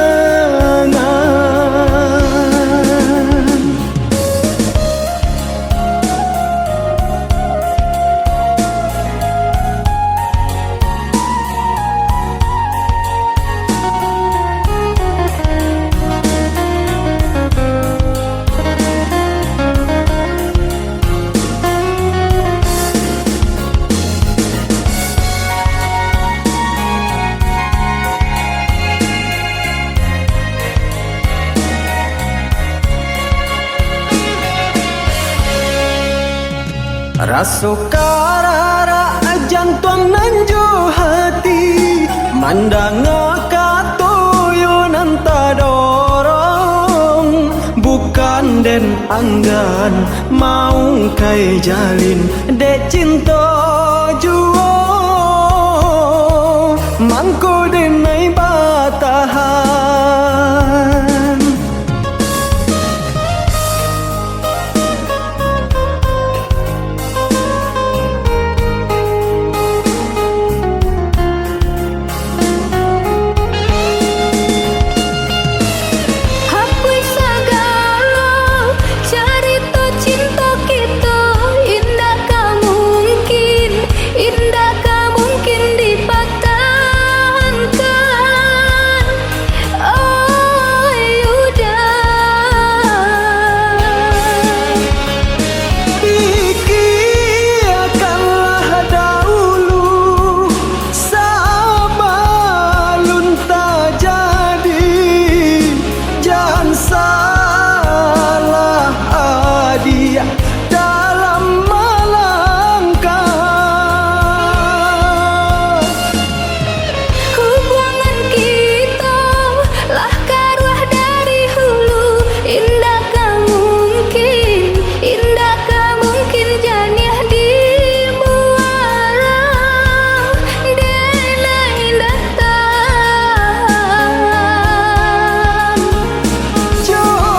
Raso karara jantung nanjo hati mandang katoyo nanta dorong bukan den anggan mau kai jalin dek cinta juo mangko den nai batahan. Hapus segala cerita cinta kita indah mungkin dipertahankan. Oh yudah, Pikirkanlah dahulu sebelum terjadi. Jangan salah dia dalam melangkah. hubungan kita lah karuah dari hulu. Indah mungkin janiah di muara dena indah tan. Jauh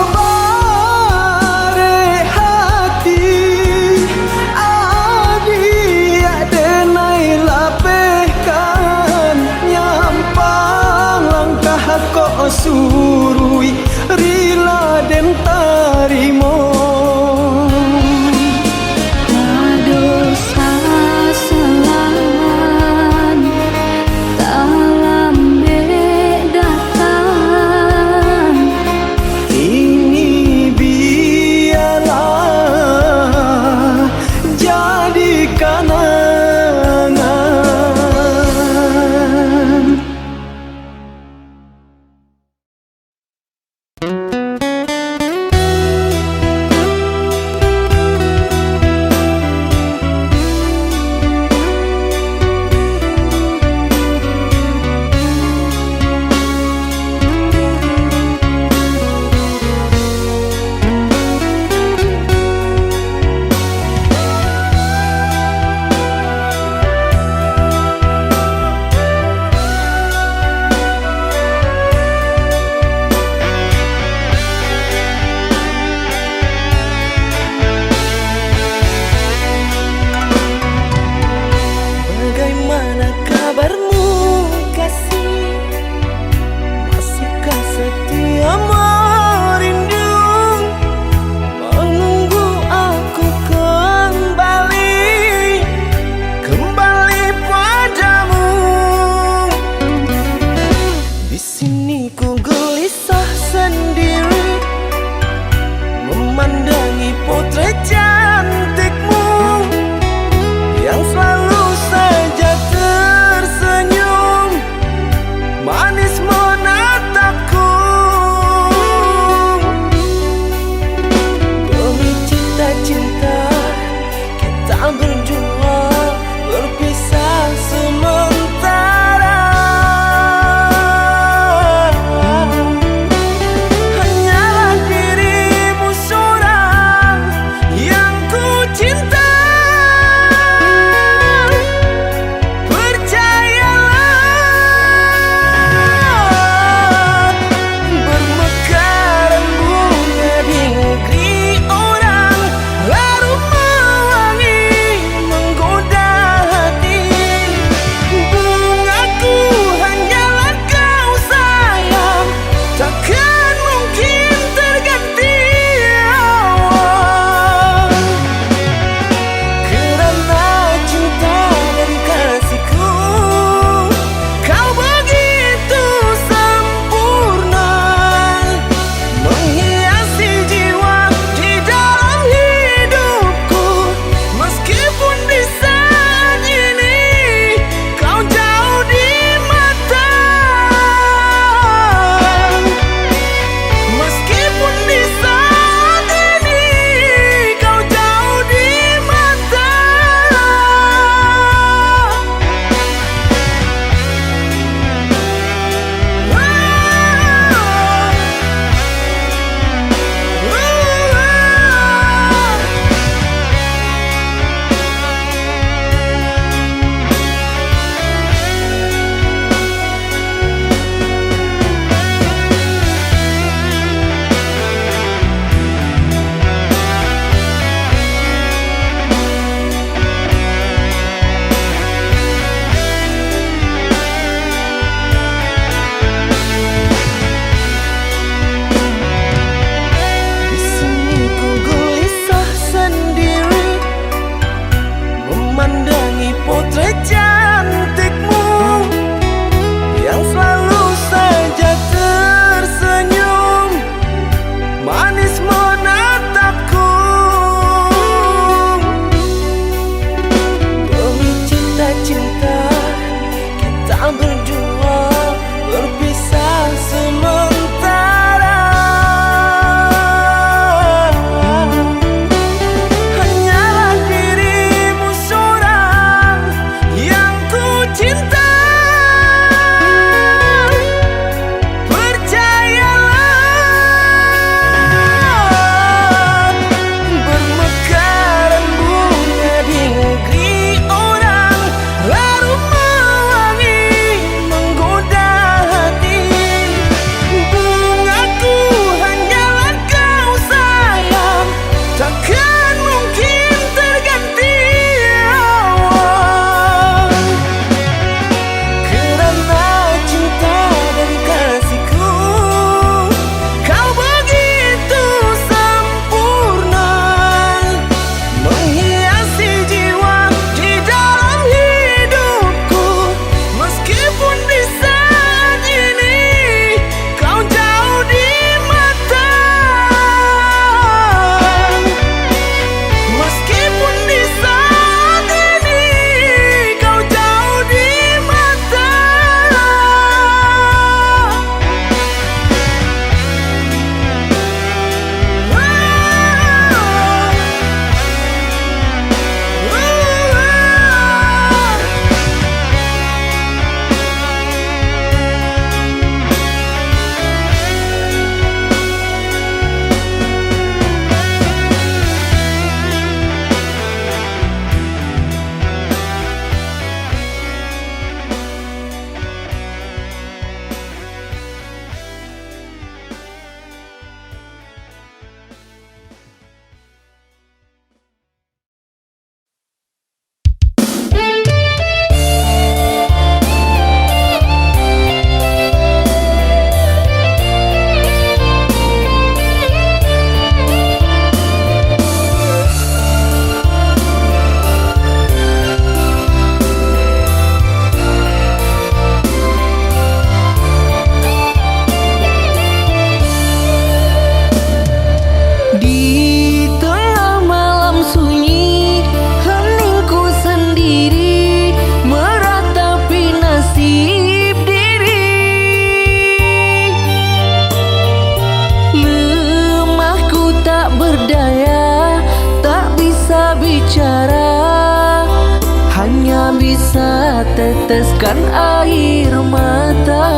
meneteskan air mata.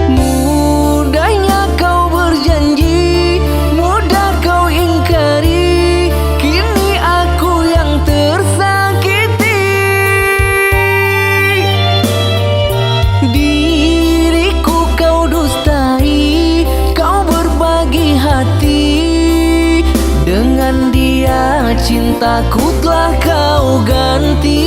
Mudahnya kau berjanji, mudah kau ingkari, kini aku yang tersakiti. Diriku kau dustai, kau berbagi hati. Dengan dia cintaku telah kau ganti.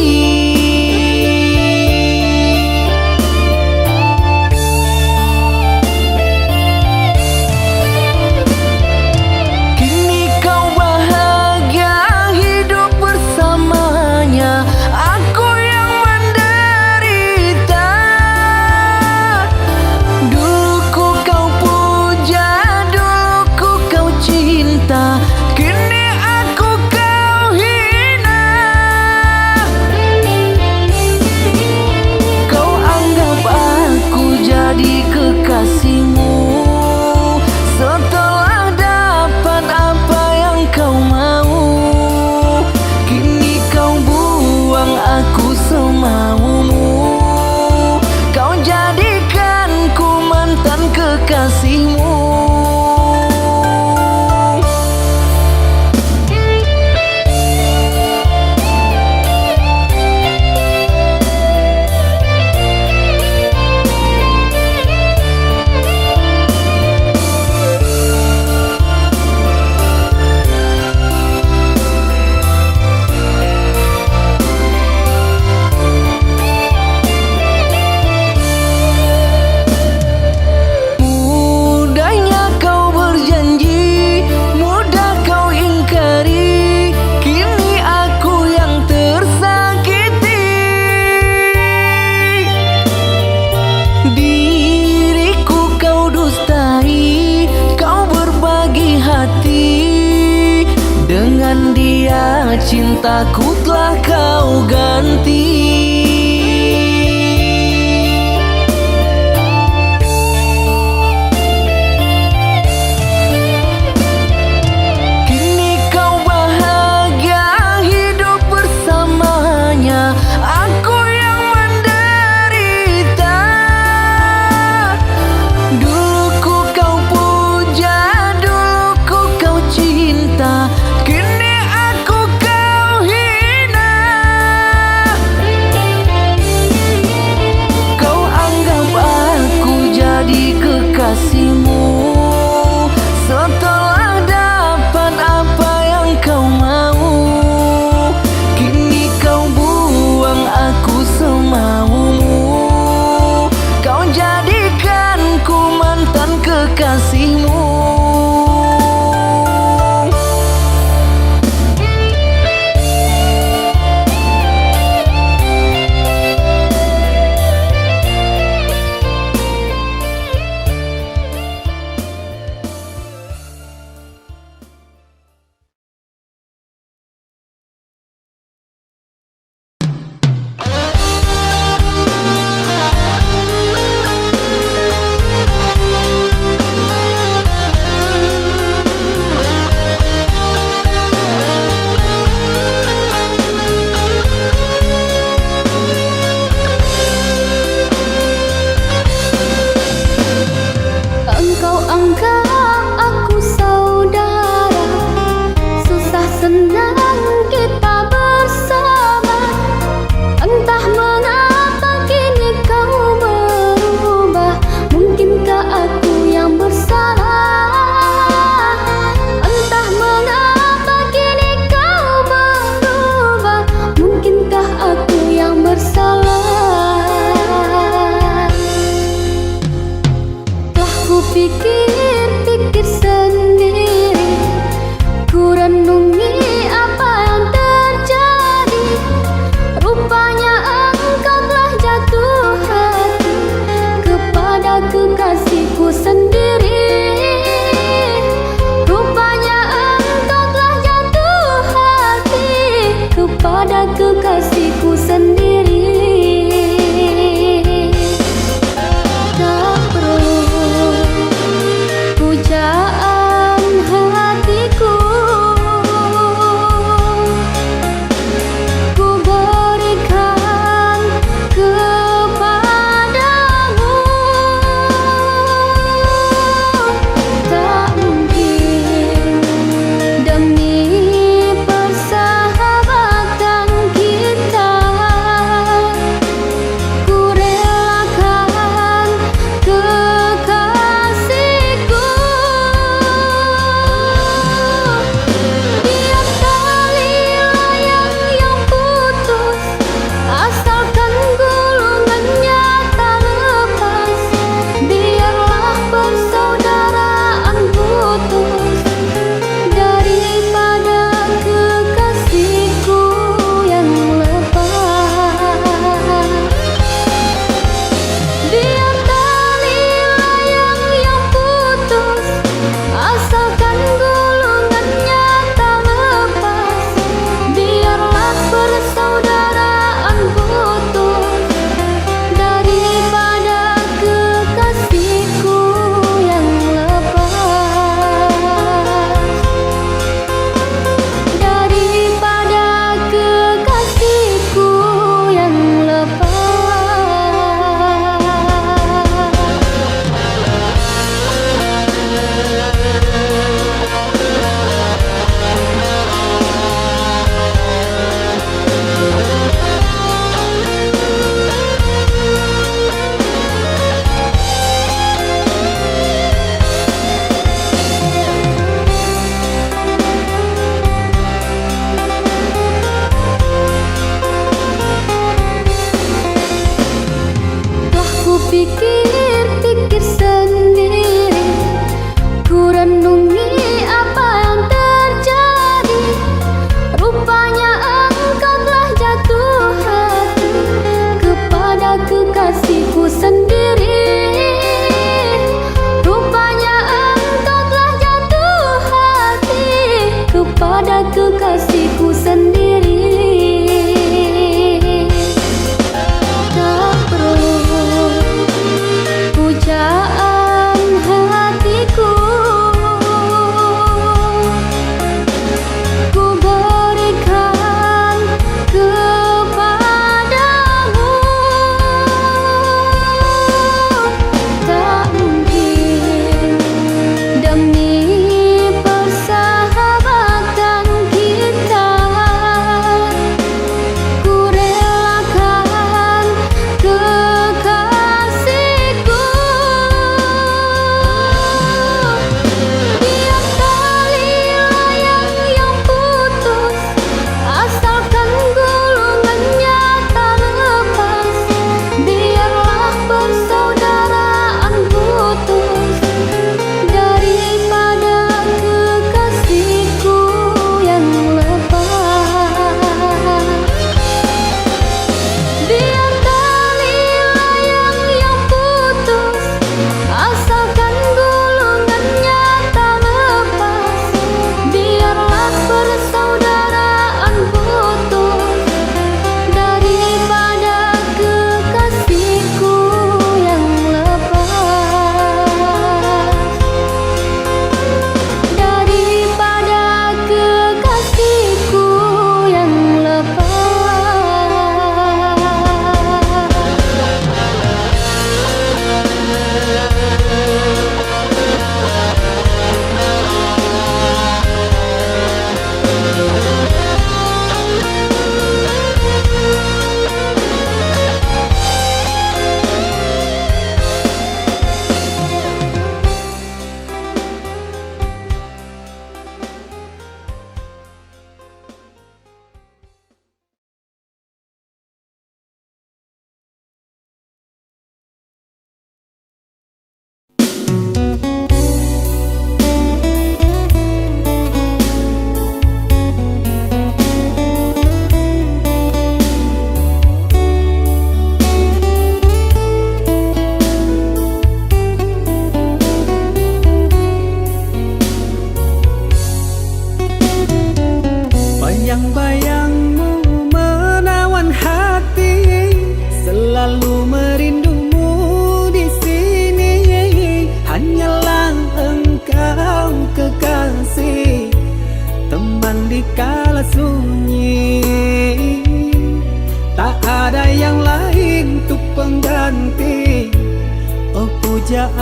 Kini kau bahagia hidup bersamanya, aku yang menderita. Dulu kau puja, dulu kau cinta, kini aku kau hina. Kau anggap aku jadi kekasihmu, setelah dapat apa yang kau mau. Kini kau buang aku semaumu, kau jadikanku mantan kekasihmu. Mudahnya kau berjanji, mudah kau ingkari, kini aku yang tersakiti. Diriku kau dustai, kau berbagi hati. Dengan dia cintaku telah kau ganti. Kini kau bahagia hidup bersamanya, aku yang menderita. Dulu kau puja, dulu kau cinta, kini aku kau hina. Kau anggap aku jadi kekasihmu, setelah dapat apa yang kau mau. Kini kau buang aku semaumu, kau jadikanku mantan kekasihmu. Engkau anggap aku saudara, susah senang kita bersama. Entah mengapa kini kau berubah, mungkinkah aku yang bersalah? Entah mengapa kini kau berubah, mungkinkah aku yang bersalah? Pikir-pikir sendiri, ku renungi apa yang terjadi. Rupanya engkau telah jatuh hati kepada kekasihku sendiri. Rupanya engkau telah jatuh hati kepada kekasihku sendiri. Tak perlu pujaan hatiku,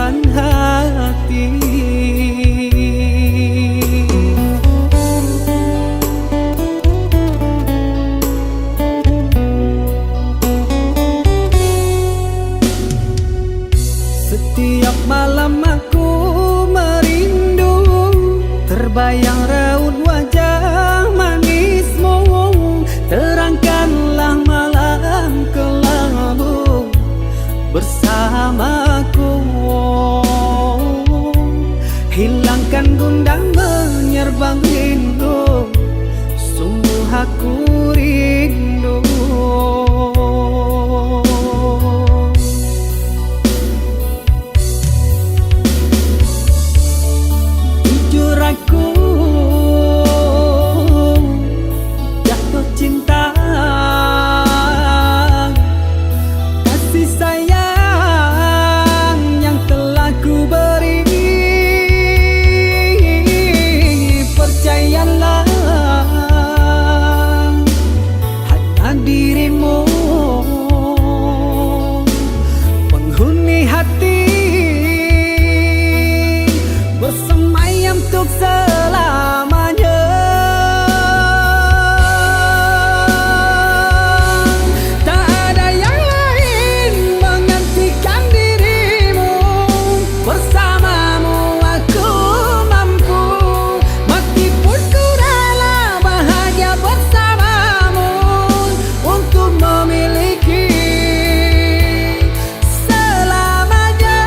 kelabuhan hati. Setiap malam aku merindu, terbayang raut wajah manismu. Terangkanlah malam kelabu bersamaku, hilangkan gundah menyerbang rindu, sungguh aku rindu. Jujur aku jatuh cinta, kasih sayang yang telah ku beri. Percayalah, hanya dirimu penghuni hati, bersemayam untuk selamanya. Tak ada yang lain menggantikan dirimu, bersamamu aku mampu. Mati pun ku rela bahagia bersamamu, untuk memiliki selamanya.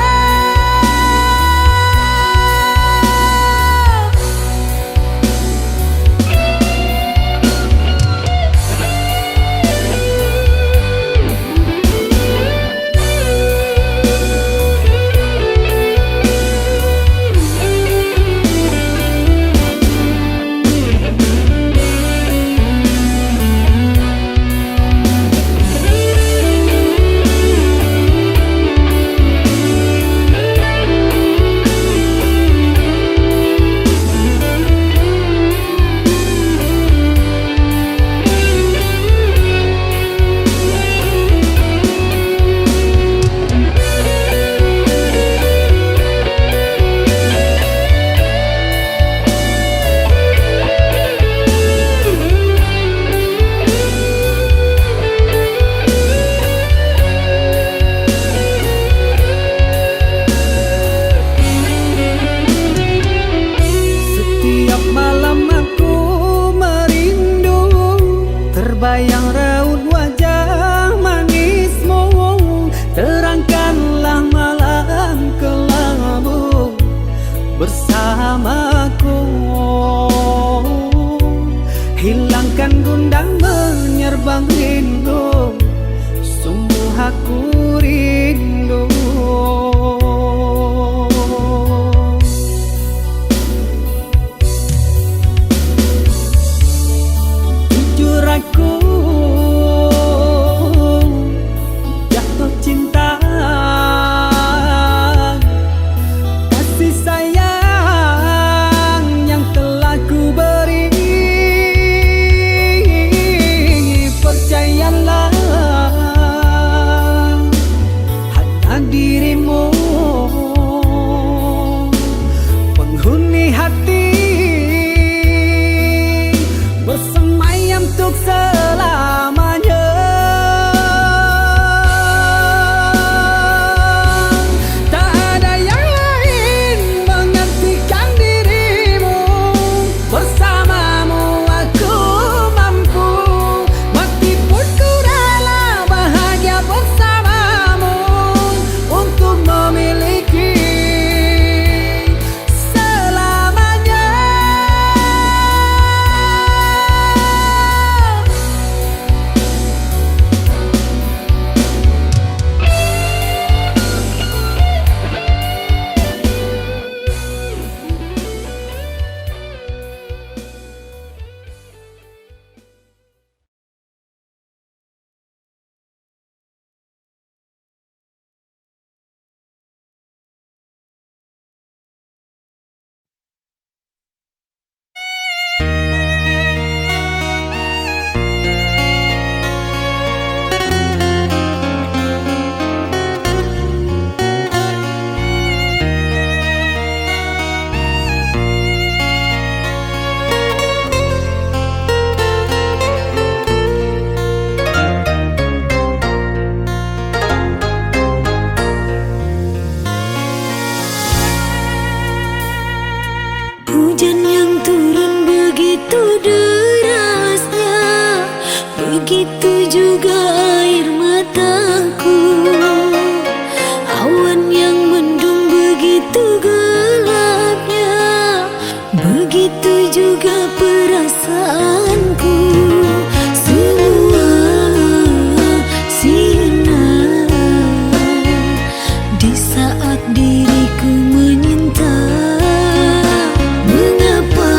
Setiap malam aku merindu, terbayang raut wajah manismu. Terangkanlah malam kelabu bersamaku, hilangkan gundah menyerbang rindu, sungguh aku rindu. Jujur aku jatuh cinta, kasih sayang yang telah ku beri. Percayalah, gelapnya, begitu juga perasaanku. Semua sinar di saat diriku menyinta. Mengapa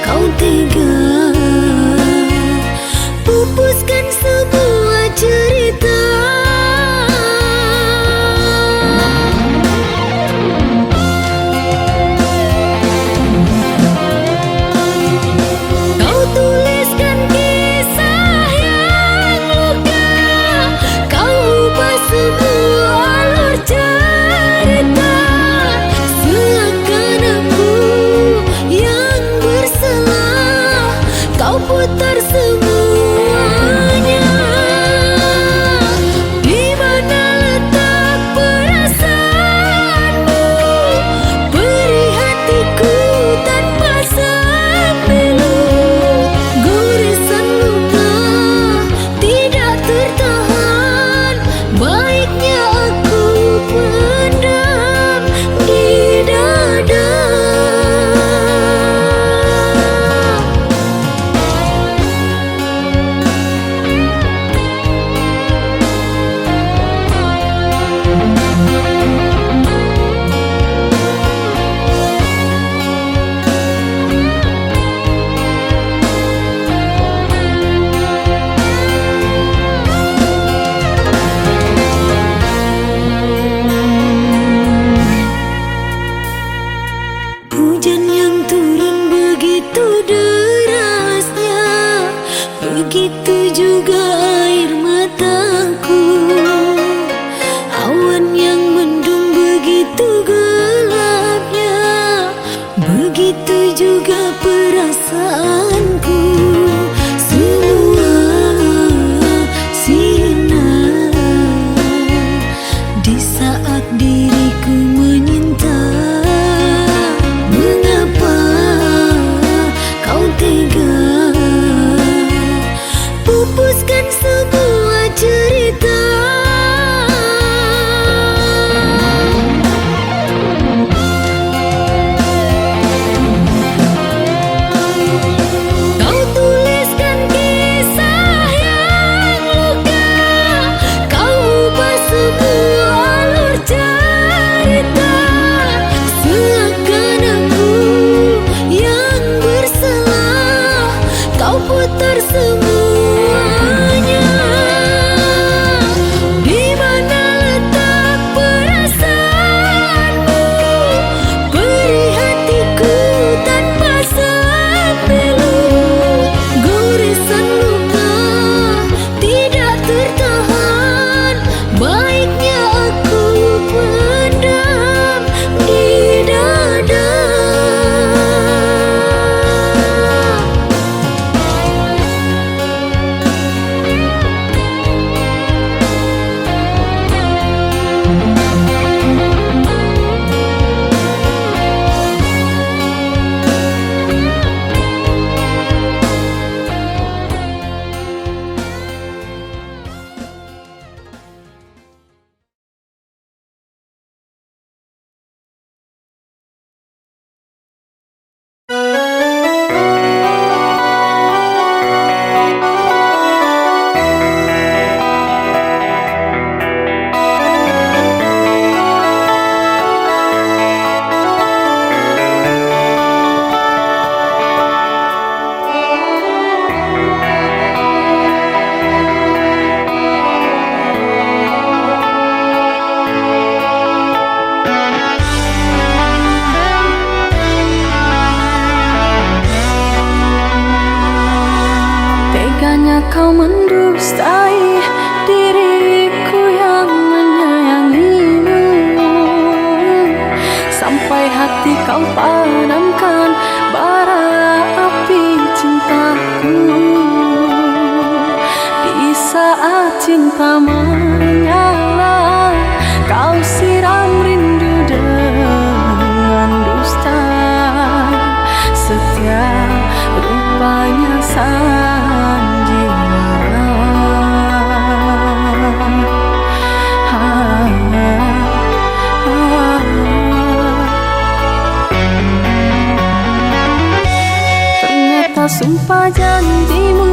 kau tega pupuskan semua cerita? Kau tuliskan kisah yang luka, kau ubah semua alur cerita. Seakan aku yang bersalah, kau putar semuanya. Di mana letak perasaanmu? Beri hatiku tanpa sempilu. Goresan luka tidak tertahan, baiknya aku pendam di dada. Hujan yang turun begitu derasnya, begitu juga air mataku. Awan yang mendung begitu gelapnya, begitu juga perasaanku. Semua sinar di saat diriku menyinta. Mengapa kau tega pupuskan semua cerita? Kau tuliskan kisah yang luka, kau ubah semua alur cerita. Seakan aku yang bersalah, kau putar semuanya. Di mana letak perasaanmu? Beri hatiku tanpa sempilu. Goresan luka tidak tertahan, baiknya aku pendam di dada. Kau mendustai diriku yang menyayangimu, sampai hati kau padamkan bara api cintaku. Di saat cinta menyala, kau siram rindu dengan dusta. Setiap rupanya sandiwara. Sumpah janjimu